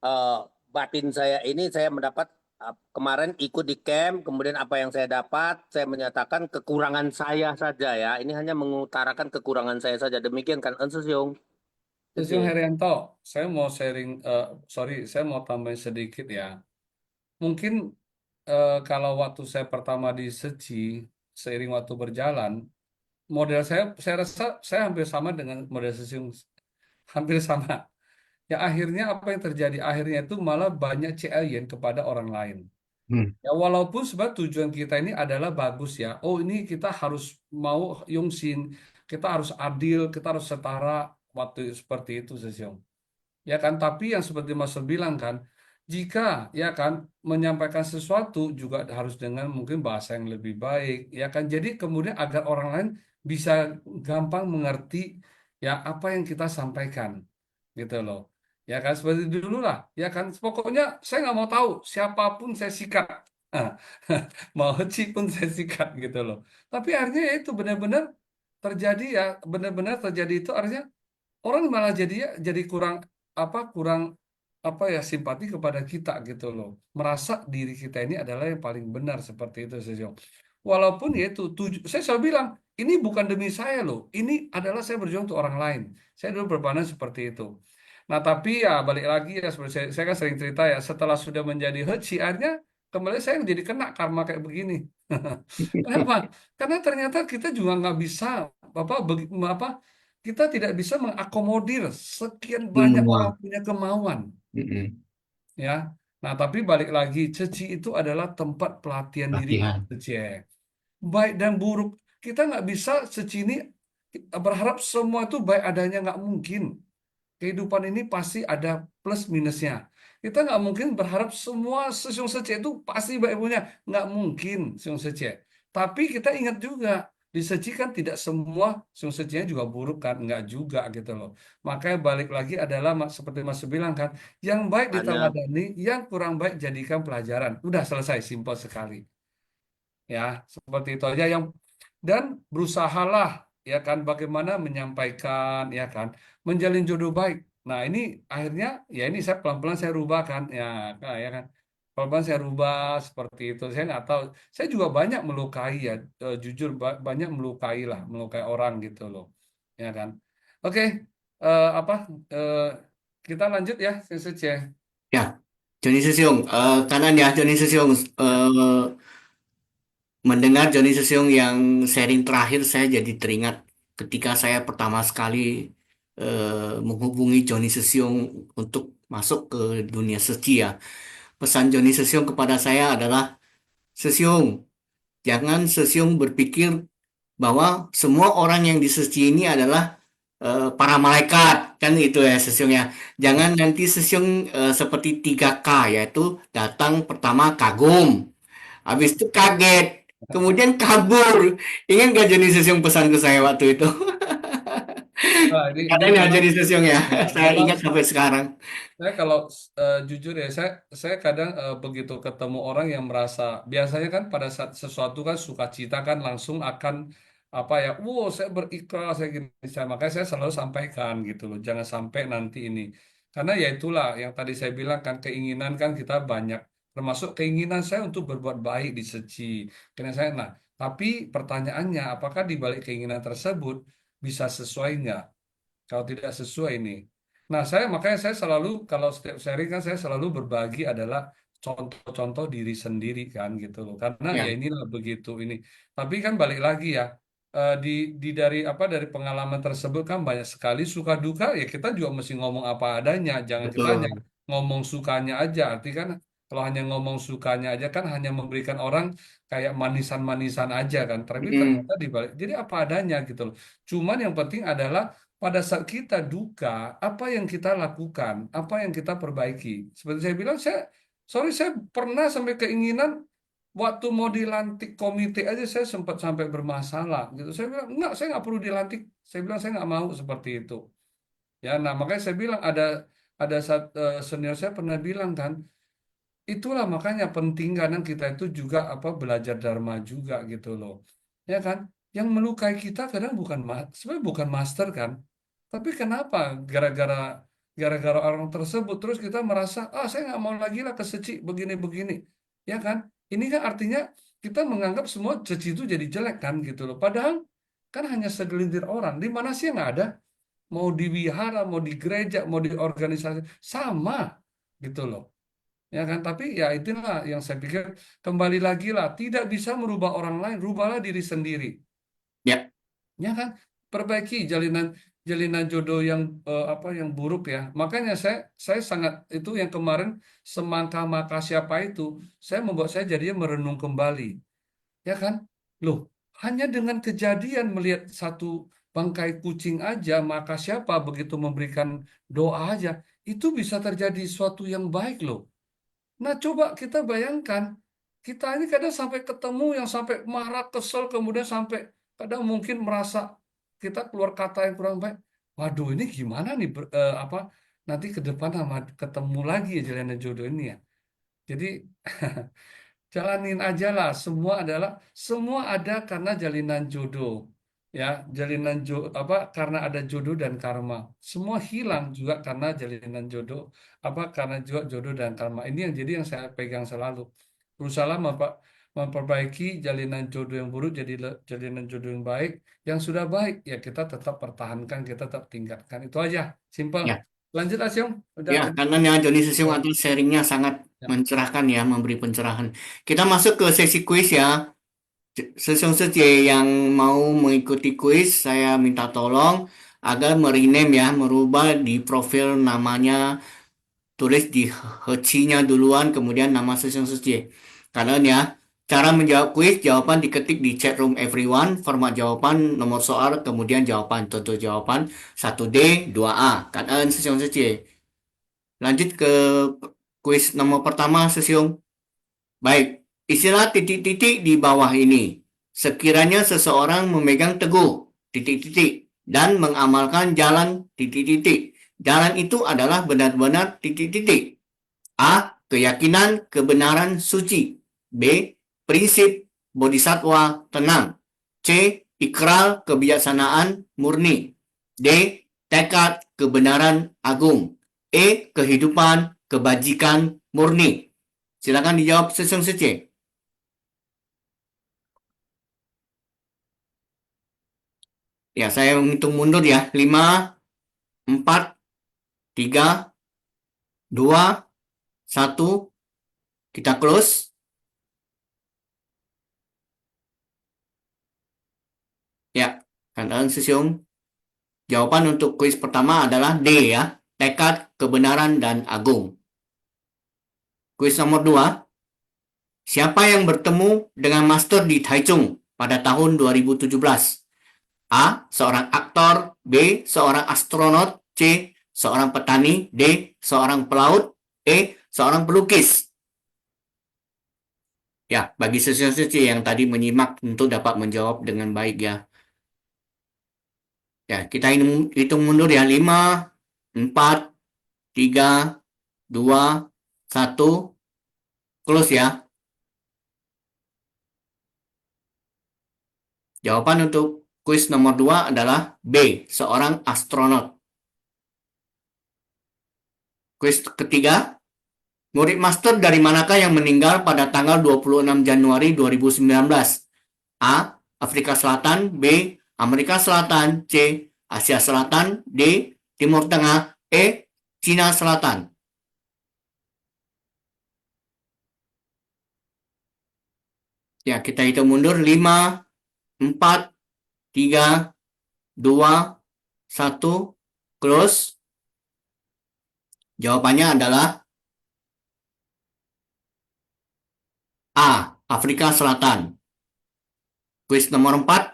eh, batin saya ini. Saya mendapat kemarin ikut di camp, kemudian apa yang saya dapat, saya menyatakan kekurangan saya saja ya. Ini hanya mengutarakan kekurangan saya saja. Demikian kan, Sejong. Sesiung Herianto, saya mau sharing, saya mau tambahin sedikit ya. Mungkin kalau waktu saya pertama di Seci, seiring waktu berjalan, model saya rasa saya hampir sama dengan model Sesiung, hampir sama. Ya akhirnya apa yang terjadi? Akhirnya itu malah banyak CLY kepada orang lain. Hmm. Ya walaupun sebenarnya tujuan kita ini adalah bagus ya. Oh ini kita harus mau Yongsin, kita harus adil, kita harus setara waktu seperti itu Sesiung. Ya kan, tapi yang seperti Mas bilang kan, jika ya kan menyampaikan sesuatu juga harus dengan mungkin bahasa yang lebih baik, ya kan. Jadi kemudian agar orang lain bisa gampang mengerti ya apa yang kita sampaikan, gitu loh. Ya kan seperti dulu lah, ya kan. Pokoknya saya nggak mau tahu siapapun saya sikat. Ah, mau Ci pun saya sikat gitu loh. Tapi akhirnya ya itu benar-benar terjadi ya, benar-benar terjadi itu artinya orang malah jadi kurang apa ya simpati kepada kita gitu loh. Merasa diri kita ini adalah yang paling benar seperti itu Sejong. Walaupun ya itu saya selalu bilang ini bukan demi saya loh. Ini adalah saya berjuang untuk orang lain. Saya dulu berpandang seperti itu. Nah, tapi ya balik lagi ya seperti saya kan sering cerita ya setelah sudah menjadi Heci akhirnya kembali saya jadi kena karma kayak begini. Kenapa? Karena ternyata kita juga nggak bisa apa kita tidak bisa mengakomodir sekian banyak orang Semua. punya kemauan, Mm-mm. ya. Nah, tapi balik lagi, Ceci itu adalah tempat pelatihan diri Latihan. Ceci. Baik dan buruk, kita nggak bisa Ceci ini berharap semua itu baik adanya nggak mungkin. Kehidupan ini pasti ada plus minusnya. Kita nggak mungkin berharap semua Seung Sece itu pasti baik punya. Nggak mungkin Seung Sece. Tapi kita ingat juga, di Seci kan tidak semua Seung Sece juga buruk kan. Nggak juga gitu loh. Makanya balik lagi adalah seperti Mas bilang kan, yang baik Hanya diteladani, yang kurang baik jadikan pelajaran. Udah selesai, simpel sekali. Ya, seperti itu aja yang dan berusahalah ya kan bagaimana menyampaikan ya kan menjalin jodoh baik. Nah, ini akhirnya ya ini saya pelan-pelan saya rubah kan ya kan. Pelan-pelan saya rubah seperti itu. Saya nggak tahu. Saya juga banyak melukai ya jujur banyak melukai orang gitu loh. Ya kan. Oke, apa eh, kita lanjut ya, Sensei. Ya, Joni Sesiung, kanan ya Joni Sesiung. Mendengar Joni Sesiung yang sharing terakhir, saya jadi teringat ketika saya pertama sekali menghubungi Joni Sesiung untuk masuk ke dunia setia. Pesan Joni Sesiung kepada saya adalah, Sesiung, jangan Sesiung berpikir bahwa semua orang yang diseci ini adalah para malaikat, kan itu ya Sesiung ya. Jangan nanti Sesiung seperti 3K, yaitu datang pertama kagum, habis itu kaget, kemudian kabur. Ingat gak jenis yang pesan ke saya waktu itu? Nah, ini Katanya memang jenis yang ya, ya saya memang ingat sampai sekarang. saya kalau jujur ya, saya kadang begitu ketemu orang yang merasa biasanya kan pada saat sesuatu kan sukacita kan langsung akan apa ya, wow saya berikhlas saya gini, makanya saya selalu sampaikan gitu loh, jangan sampai nanti ini, karena ya itulah yang tadi saya bilang kan, keinginan kan kita banyak, termasuk keinginan saya untuk berbuat baik di Seci, karena saya, nah tapi pertanyaannya apakah di balik keinginan tersebut bisa sesuai nggak? Kalau tidak sesuai ini. Nah, makanya saya selalu kalau setiap sharing kan saya selalu berbagi adalah contoh-contoh diri sendiri kan gitu loh. Karena ya Ya, inilah begitu ini. Tapi kan balik lagi ya, di dari apa, dari pengalaman tersebut kan banyak sekali suka duka, ya kita juga mesti ngomong apa adanya. Jangan kita hanya betul. ngomong sukanya aja. Arti kan kalau hanya ngomong sukanya aja kan hanya memberikan orang kayak manisan-manisan aja kan. Tapi Mm, ternyata dibalik jadi apa adanya gitu loh. Cuman yang penting adalah pada saat kita duka, apa yang kita lakukan, apa yang kita perbaiki. Seperti saya bilang, saya pernah sampai keinginan waktu mau dilantik komite aja saya sempat sampai bermasalah gitu. Saya bilang, enggak, saya nggak perlu dilantik. Saya bilang saya nggak mau seperti itu. Ya, nah makanya saya bilang ada saat senior saya pernah bilang kan, itulah makanya penting kadang kita itu juga apa, belajar dharma juga gitu loh. Ya kan? Yang melukai kita kadang sebenarnya bukan master kan. Tapi kenapa gara-gara orang tersebut terus kita merasa, ah saya nggak mau lagi lah ke Seci begini-begini. Ya kan? Ini kan artinya kita menganggap semua Seci itu jadi jelek kan gitu loh. Padahal kan hanya segelintir orang. Di mana sih yang nggak ada? Mau di wihara, mau di gereja, mau di organisasi, sama gitu loh. Ya kan, tapi ya itulah yang saya pikir, kembali lagi lah, tidak bisa merubah orang lain, rubahlah diri sendiri. ya, Ya kan, perbaiki jalinan jalinan jodoh yang apa, yang buruk ya. Makanya saya sangat itu yang kemarin semangka maka siapa itu, saya membuat saya jadinya merenung kembali. Ya kan? Loh, hanya dengan kejadian melihat satu bangkai kucing aja, maka siapa begitu memberikan doa aja, itu bisa terjadi suatu yang baik loh. Nah, coba kita bayangkan, kita ini kadang sampai ketemu yang sampai marah, kesel, kemudian sampai kadang mungkin merasa kita keluar kata yang kurang baik. Waduh, ini gimana nih apa nanti ke depan sama ketemu lagi ya jalanan jodoh ini ya. Jadi jalanin aja lah, semua ada karena jalinan jodoh. Ya, apa, karena ada jodoh dan karma. Semua hilang juga karena jalinan jodoh, apa, karena juga jodoh dan karma. Ini yang jadi yang saya pegang selalu. Berusaha memperbaiki jalinan jodoh yang buruk jadi jalinan jodoh yang baik. Yang sudah baik ya kita tetap pertahankan, kita tetap tingkatkan. Itu aja, simple. ya. Lanjut Asyong, udah Ya, karena ya Joni Sesiung atau sharingnya sangat ya. mencerahkan ya, memberi pencerahan. Kita masuk ke sesi kuis ya. Sesiung Sece yang mau mengikuti kuis, saya minta tolong agar merename ya, merubah di profil namanya, tulis di Heci-nya duluan, kemudian nama Sesiung Sece. Karena ya, cara menjawab kuis, jawaban diketik di chat room everyone, format jawaban, nomor soal, kemudian jawaban, contoh jawaban 1D, 2A. Karena Sesiung Sece. Lanjut ke kuis nomor pertama, Sesiung. Baik, istilah titik-titik di bawah ini. Sekiranya seseorang memegang teguh titik-titik dan mengamalkan jalan titik-titik. Jalan itu adalah benar-benar titik-titik. A. Keyakinan kebenaran suci. B. Prinsip bodhisatwa tenang. C. Ikrar kebijaksanaan murni. D. Tekad kebenaran agung. E. Kehidupan kebajikan murni. Silakan dijawab Sesiung Sece. Ya, saya menghitung mundur ya. 5, 4, 3, 2, 1. Kita close. Ya, karena Sesiung. Jawaban untuk kuis pertama adalah D ya. Tekad, kebenaran, dan agung. Kuis nomor 2. Siapa yang bertemu dengan Master di Taichung pada tahun 2017? A. Seorang aktor. B. Seorang astronot. C. Seorang petani. D. Seorang pelaut. E. Seorang pelukis. Ya, bagi sesi yang tadi menyimak untuk dapat menjawab dengan baik ya. Ya, kita hitung mundur ya. 5, 4, 3, 2, 1. Close ya. Jawaban untuk Kuis nomor 2 adalah B, seorang astronot. Kuis ketiga, murid master dari manakah yang meninggal pada tanggal 26 Januari 2019? A. Afrika Selatan. B. Amerika Selatan. C. Asia Selatan. D. Timur Tengah. E. Cina Selatan. Ya, kita hitung mundur. 5, 4, 3, 2, 1. Close. Jawabannya adalah A. Afrika Selatan. Kuis nomor 4.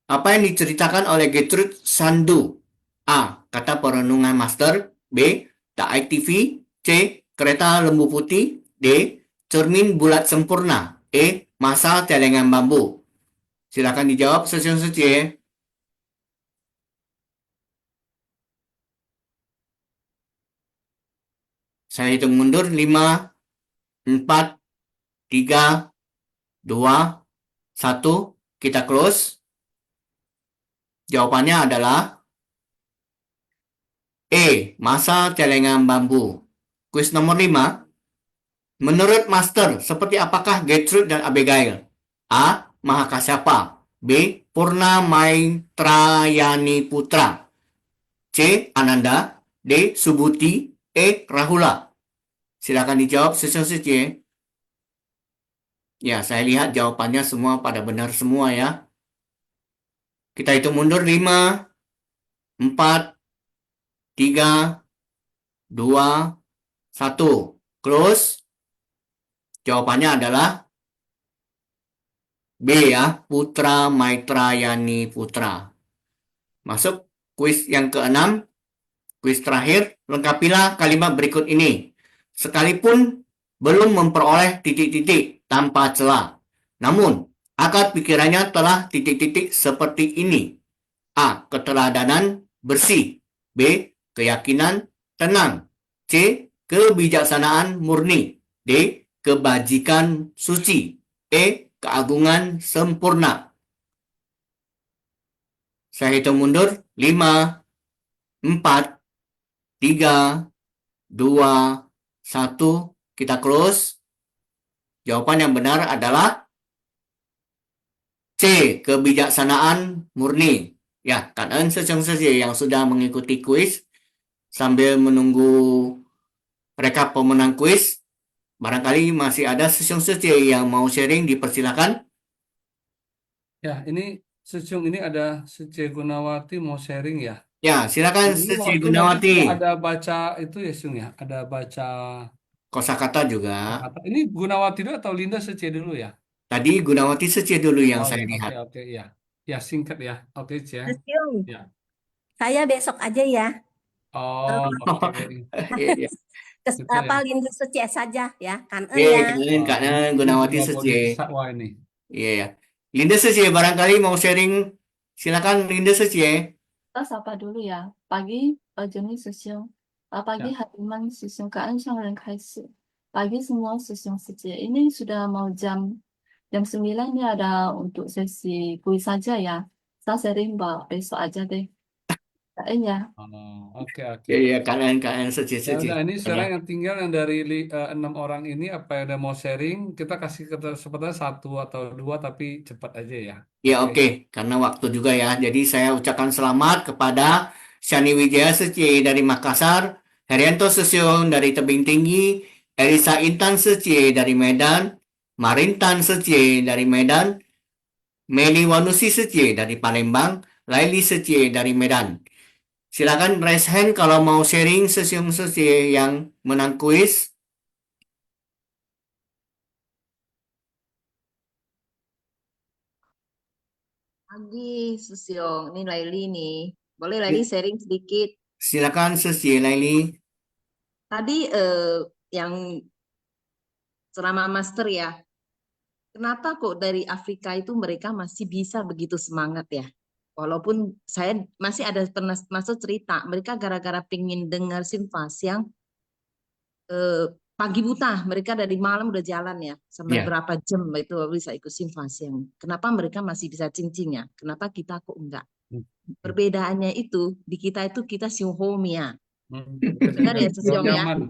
Apa yang diceritakan oleh Gertrude Sandu? A. Kata perenungan master. B. The ITV. C. Kereta lembu putih. D. Cermin bulat sempurna. E. Masa celengan bambu. Silakan dijawab sesuai. Saya hitung mundur. 5, 4, 3, 2, 1. Kita close. Jawabannya adalah E. Masa celengan bambu. Kuis nomor 5. Menurut Master, seperti apakah Gertrude dan Abigail? A. Mahakasyapa. B. Purna Maitrayani Putra. C. Ananda. D. Subhuti. E. Rahula. Silakan dijawab sesuai. Ya, saya lihat jawabannya semua pada benar semua ya. Kita hitung mundur. 5, 4, 3, 2, 1. Close. Jawabannya adalah B ya, Putra Maitrayani Putra. Masuk kuis yang ke-6, kuis terakhir, lengkapilah kalimat berikut ini. Sekalipun belum memperoleh titik-titik tanpa celah, namun akar pikirannya telah titik-titik seperti ini. A. Keteladanan bersih. B. Keyakinan tenang. C. Kebijaksanaan murni. D. Kebajikan suci. E. Keagungan sempurna. Saya hitung mundur. 5, 4, 3, 2, 1. Kita close. Jawaban yang benar adalah C. Kebijaksanaan murni. Ya, cảm ơn seseorang yang sudah mengikuti kuis. Sambil menunggu rekap pemenang kuis, barangkali masih ada seseorang yang mau sharing, dipersilakan. Ya, ini Sejung ini ada Sece Gunawati mau sharing ya. Ya, silakan Ini Seci waktu Gunawati. nanti ada baca itu ya, Sung ya. Ada baca Kosakata juga. kata. Ini Gunawati dulu atau Linda Sece dulu ya? Tadi Gunawati Seci dulu yang Oh saya ya, lihat. oke ya. Ya singkat ya. Oke, Cia. Sesiung, Ya. saya besok aja ya. Oh, oke. Iya. Gitu ya. Linda Suci saja ya. Kan Iya, ya. karena Ini Gunawati juga Seci. body sakwa ini. Iya, ya. Linda Seci barangkali mau sharing. Silakan Linda Seci. Kita sapa dulu ya. Pagi, jenis sesiung. Pagi Ya. hariman sesiung kean ren kaisi. Pagi semua sesiung seci. Ini sudah mau jam 9 ini ada untuk sesi kuis saja ya. Saya sering besok aja deh. Kayaknya. Oh, oke. Iya, iya, kalian Seci. Ya udah, ini Ya. sekarang yang tinggal yang dari 6 orang ini apa yang ada mau sharing, kita kasih kesempatan 1 atau 2 tapi cepat aja ya. Ya, oke. Karena waktu juga ya. Jadi saya ucapkan selamat kepada Shani Wijaya Seci dari Makassar, Herianto Sesiung dari Tebing Tinggi, Elisa Intan Seci dari Medan, Marintan Seci dari Medan, Meli Wanusi Seci dari Palembang, Laili Seci dari Medan. Silakan raise hand kalau mau sharing Sesiung Seci yang menang kuis. Pagi, Susyong. Ini Laili nih. Boleh Laili sharing sedikit. Silakan Seci Laili. Tadi yang ceramah master ya. Kenapa kok dari Afrika itu mereka masih bisa begitu semangat ya? Walaupun saya masih ada pernah masuk cerita, mereka gara-gara pengen dengar sinfas yang pagi buta, mereka dari malam udah jalan ya, sampai Ya. berapa jam itu bisa ikut simfasiang. Kenapa mereka masih bisa cincin ya? Kenapa kita kok enggak? Perbedaannya itu di kita itu kita siuhomia. Benar ya, Sesiong ya? Nyaman,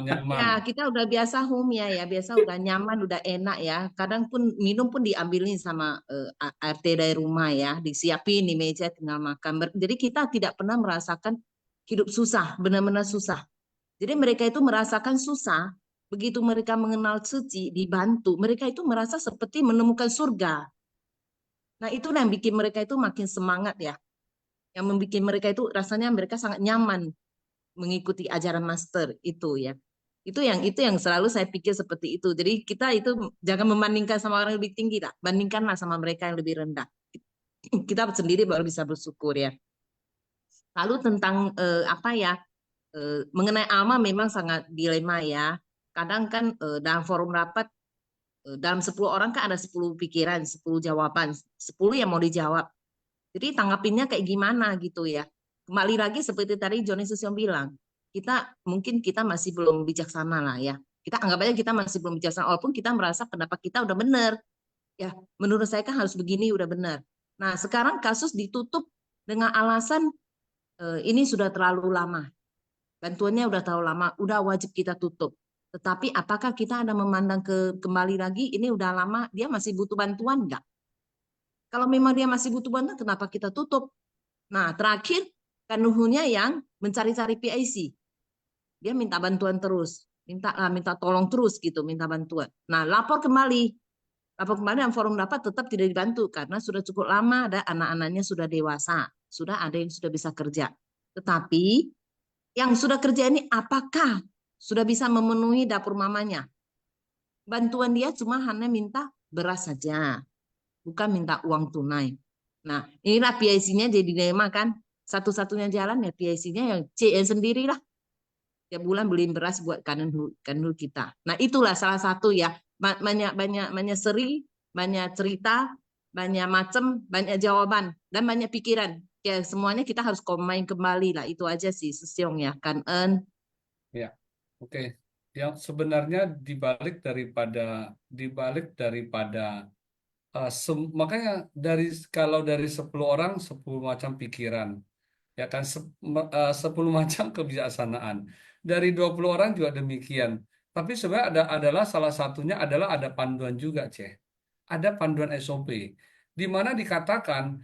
nyaman. Ya, kita udah biasa home ya, biasa udah nyaman, udah enak ya. Kadang pun minum pun diambilin sama ART dari rumah ya, disiapin di meja tinggal makan. Jadi kita tidak pernah merasakan hidup susah, benar-benar susah. Jadi mereka itu merasakan susah, begitu mereka mengenal suci, dibantu, mereka itu merasa seperti menemukan surga. Nah, itu yang bikin mereka itu makin semangat ya. Yang membuat mereka itu rasanya mereka sangat nyaman mengikuti ajaran master itu ya. Itu yang selalu saya pikir seperti itu. Jadi kita itu jangan membandingkan sama orang yang lebih tinggi lah, bandingkanlah sama mereka yang lebih rendah. Kita sendiri baru bisa bersyukur ya. Lalu tentang mengenai alma memang sangat dilema ya. Kadang kan dalam forum rapat dalam 10 orang kan ada 10 pikiran, 10 jawaban, 10 yang mau dijawab. Jadi tanggapinnya kayak gimana gitu ya. Kembali lagi seperti tadi Johnny Susion bilang, mungkin kita masih belum bijaksana lah ya. Kita anggap aja kita masih belum bijaksana, walaupun kita merasa pendapat kita udah benar. Ya, menurut saya kan harus begini udah benar. Nah, sekarang kasus ditutup dengan alasan ini sudah terlalu lama. Bantuannya udah terlalu lama, udah wajib kita tutup. Tetapi apakah kita ada memandang kembali lagi, ini udah lama, dia masih butuh bantuan enggak? Kalau memang dia masih butuh bantuan, kenapa kita tutup? Nah, terakhir, kanuhunnya yang mencari-cari PIC. Dia minta bantuan terus, minta tolong terus gitu, minta bantuan. Nah, lapor kembali dan forum rapat tetap tidak dibantu karena sudah cukup lama, ada anak-anaknya sudah dewasa, sudah ada yang sudah bisa kerja. Tetapi yang sudah kerja ini apakah sudah bisa memenuhi dapur mamanya? Bantuan dia cuma hanya minta beras saja, bukan minta uang tunai. Nah, inilah PIC-nya jadi dilema kan. Satu-satunya jalan ya PIC-nya yang CN sendirilah. Tiap bulan beliin beras buat kanul kita. Nah, itulah salah satu ya. Banyak seri, banyak cerita, banyak macam, banyak jawaban, dan banyak pikiran. Ya, semuanya kita harus main kembali lah. Itu aja sih, Sesiong ya. Kan, Ya, oke. Yang sebenarnya dibalik daripada makanya kalau dari 10 orang 10 macam pikiran, ya kan 10 macam kebijaksanaan. Dari 20 orang juga demikian. Tapi sebenarnya adalah salah satunya adalah ada panduan juga, Ceh. Ada panduan SOP di mana dikatakan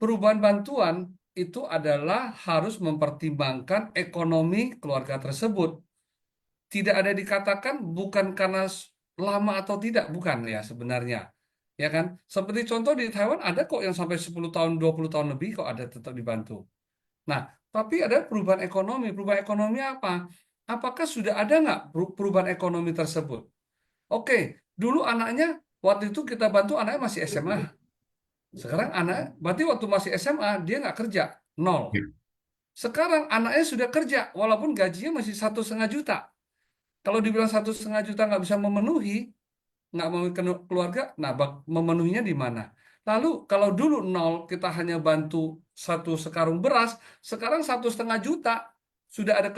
perubahan bantuan itu adalah harus mempertimbangkan ekonomi keluarga tersebut. Tidak ada dikatakan bukan karena lama atau tidak, bukan ya sebenarnya. Ya kan? Seperti contoh di Taiwan ada kok yang sampai 10 tahun, 20 tahun lebih kok ada tetap dibantu. Nah, tapi ada perubahan ekonomi. Perubahan ekonomi apa? Apakah sudah ada nggak perubahan ekonomi tersebut? Oke, dulu anaknya, waktu itu kita bantu anaknya masih SMA. Sekarang berarti waktu masih SMA, dia nggak kerja, 0. Sekarang anaknya sudah kerja, walaupun gajinya masih 1,5 juta. Kalau dibilang 1,5 juta nggak bisa memenuhi, nggak mau keluarga, nah memenuhinya di mana? Lalu kalau dulu 0 kita hanya bantu 1 sekarung beras, sekarang 1,5 juta sudah ada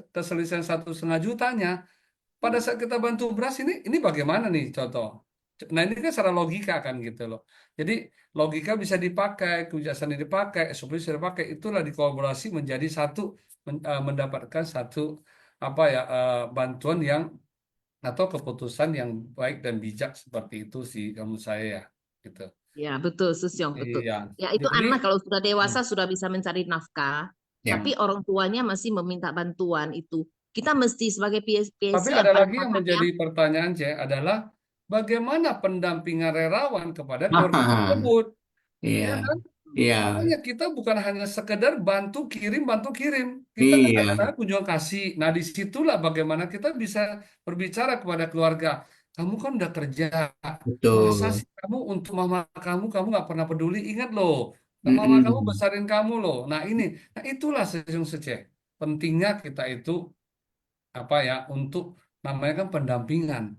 keselisihan 1,5 jutanya. Pada saat kita bantu beras ini bagaimana nih contoh? Nah ini kan secara logika kan gitu loh. Jadi logika bisa dipakai, kebijaksanaan dipakai, SOP bisa dipakai. Itulah dikolaborasi menjadi satu mendapatkan satu bantuan yang atau keputusan yang baik dan bijak seperti itu sih menurut saya ya gitu. ya betul, Susyong, betul. Iya. Ya itu Jadi anak kalau sudah dewasa sudah bisa mencari nafkah, tapi orang tuanya masih meminta bantuan itu. Kita mesti sebagai PSC tapi yang ada paling lagi yang paham ya. menjadi pertanyaan adalah bagaimana pendampingan relawan kepada keluarga tersebut. Iya, Ya kan? iya, Makanya kita bukan hanya sekedar bantu kirim. Kita iya, kadang-kadang kunjung kasih. Nah, disitulah bagaimana kita bisa berbicara kepada keluarga. Kamu kan udah kerja. Masa betul. sih kamu untuk mama kamu nggak pernah peduli? Ingat loh, mama kamu Mm-mm. besarin kamu loh. Nah itulah Sejong Seceh. Pentingnya kita itu untuk namanya kan pendampingan.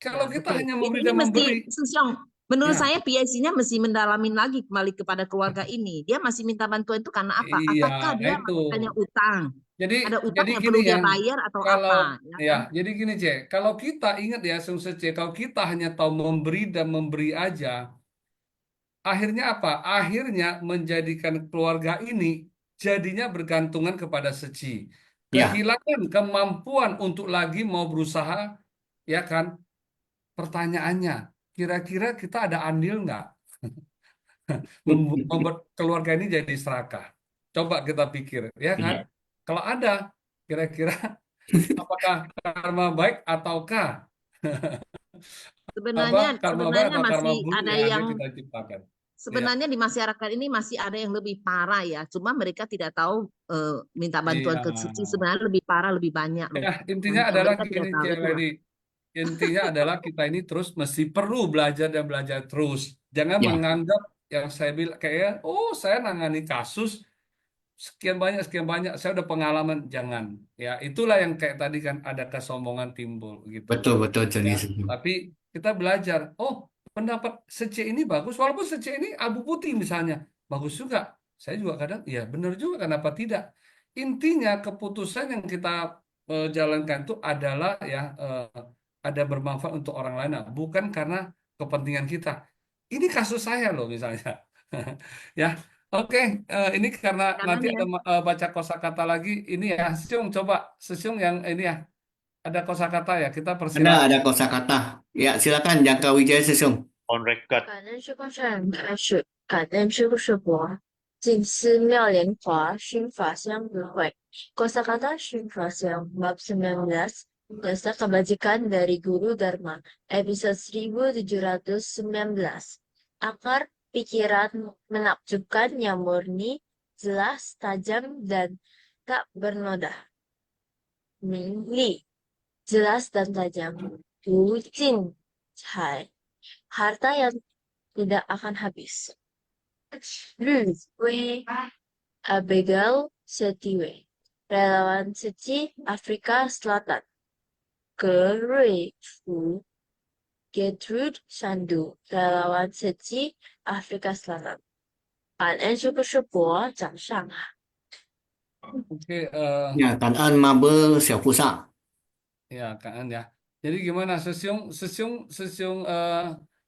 Kalau Ya, kita betul. hanya Ini memberi dan mesti memberi, Susyong, Menurut Ya, saya PIC-nya mesti mendalamin lagi kembali kepada keluarga ini. Dia masih minta bantuan itu karena apa? iya Apakah dia itu. hanya utang? Jadi Ada utang jadi yang gini perlu ya, dia bayar atau kalau apa? Ya ya, kan? jadi gini C, kalau kita ingat ya, Sungse C, kalau kita hanya tahu memberi dan memberi aja, akhirnya apa? Akhirnya menjadikan keluarga ini jadinya bergantungan kepada seci. Ya, Kehilangan kemampuan untuk lagi mau berusaha, ya kan? Pertanyaannya, kira-kira kita ada andil nggak membuat keluarga ini jadi serakah? Coba kita pikir, ya kan? iya. Kalau ada, kira-kira apakah karma baik ataukah apa Sebenarnya karma baik sebenarnya atau karma masih buruk ada yang ada yang kita ciptakan? Ya, sebenarnya di masyarakat ini masih ada yang lebih parah ya. Cuma mereka tidak tahu minta bantuan iya. ke suci sebenarnya lebih parah lebih banyak loh. Ya, intinya Yang adalah mereka tidak gini, tahu Cik itulah. Lady. Intinya adalah kita ini terus mesti perlu belajar dan belajar terus. Jangan Ya, menganggap yang saya bilang kayak, oh saya nangani kasus sekian banyak, saya udah pengalaman. Jangan. Ya, itulah yang kayak tadi kan ada kesombongan timbul gitu. betul-betul Joni. Ya, tapi kita belajar. Oh, pendapat sece ini bagus, walaupun sece ini abu putih misalnya, bagus juga. Saya juga kadang, ya benar juga, kenapa tidak? Intinya keputusan yang kita jalankan itu adalah ya ada bermanfaat untuk orang lain, nah, bukan karena kepentingan kita. Ini kasus saya loh misalnya, ya. Oke, ini karena Kanan nanti ya. ada baca kosakata lagi. Ini ya, Sesiung coba, Sesiung yang ini ya, ada kosakata ya, kita persilahkan. Ada kosakata. Ya, silakan Jangka Wijaya Sesung. On record. 感恩是共善开始，感恩是不是佛？净思妙莲华，熏法香不会。Kosakata Shin Fasyam, bab 19, Dosa Kebajikan dari Guru Dharma, episode 1719. Akar pikiran menakjubkan yang murni, jelas, tajam, dan tak bernoda. Li, jelas dan tajam. Du Jin Cai, harta yang tidak akan habis. Lu Wei, Abigail Setiwe, relawan suci Afrika Selatan. Ke Rui Fu, Gertrude Sandu, relawan suci Afrika Selatan. 感恩是不是佛掌上啊？ Oke, Ya, Kanan Mabe Xiaopusa. ya kan ya. Jadi gimana Sesiung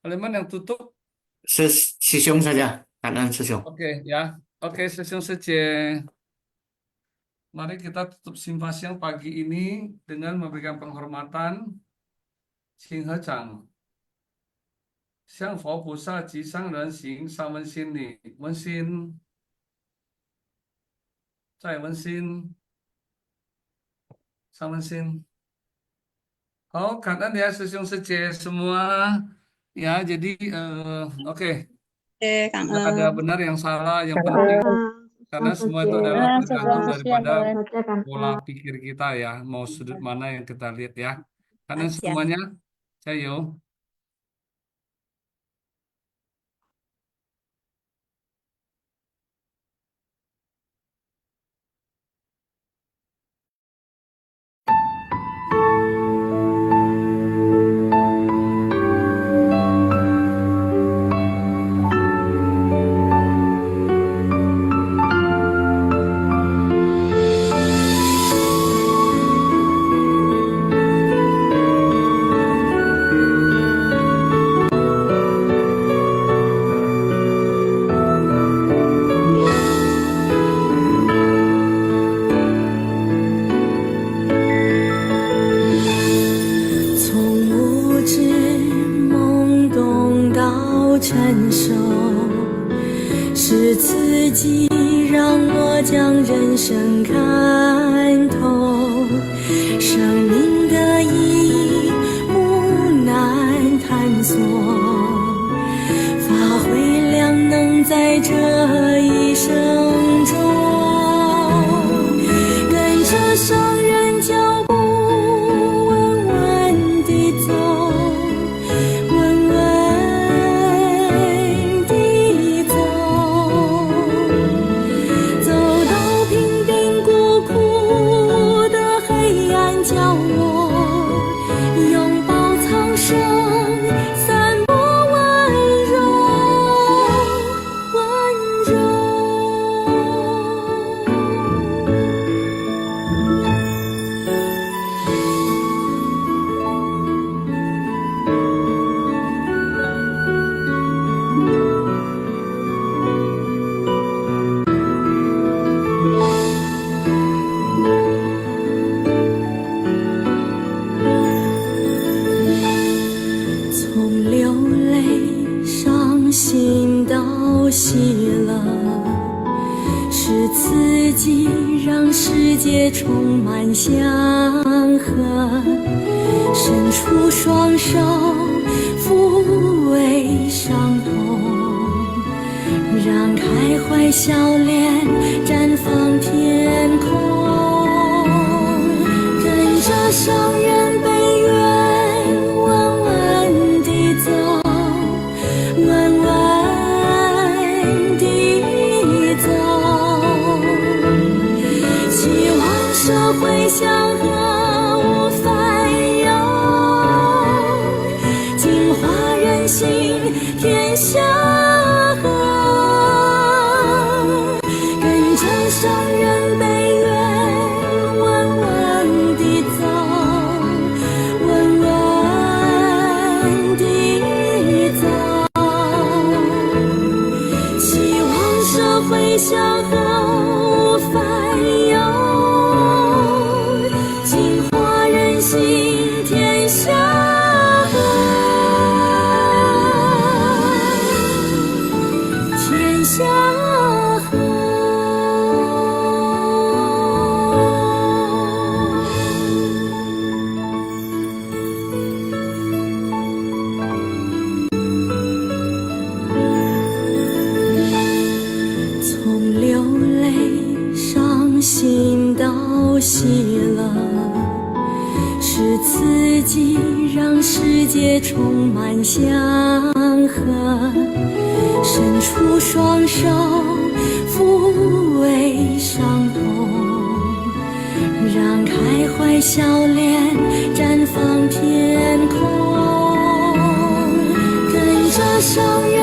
Leman yang tutup? Sesung saja. Kanan Sesung. Oke ya. Oke, Sesiung Sece. Mari kita tutup simpasiang pagi ini dengan memberikan penghormatan Xing He Chang. 向佛菩萨及上人行三温馨礼，温馨，再温馨，三温馨。好，感恩ya师兄师姐semua. Ya, jadi oke, Cảm nggak ada ơn. benar yang salah, yang penting karena semua itu adalah tergantung daripada pola pikir kita ya, mau sudut mana yang kita lihat ya. Karena Aja. semuanya, Cayo. 心到喜乐，是自己让世界充满祥和，伸出双手抚慰伤痛，让开怀笑脸绽放天空，跟着圣人悲愿稳稳地走，稳稳地走，希望社会祥和无烦忧，净化人心天下和，跟着圣人悲愿稳稳地走，稳稳地走，希望社会祥和无烦忧，净化人心天下和，天下和。从流泪伤心到喜乐，是自己让世界充满祥和，伸出双手抚慰伤痛，让开怀笑脸绽放天空，跟着圣人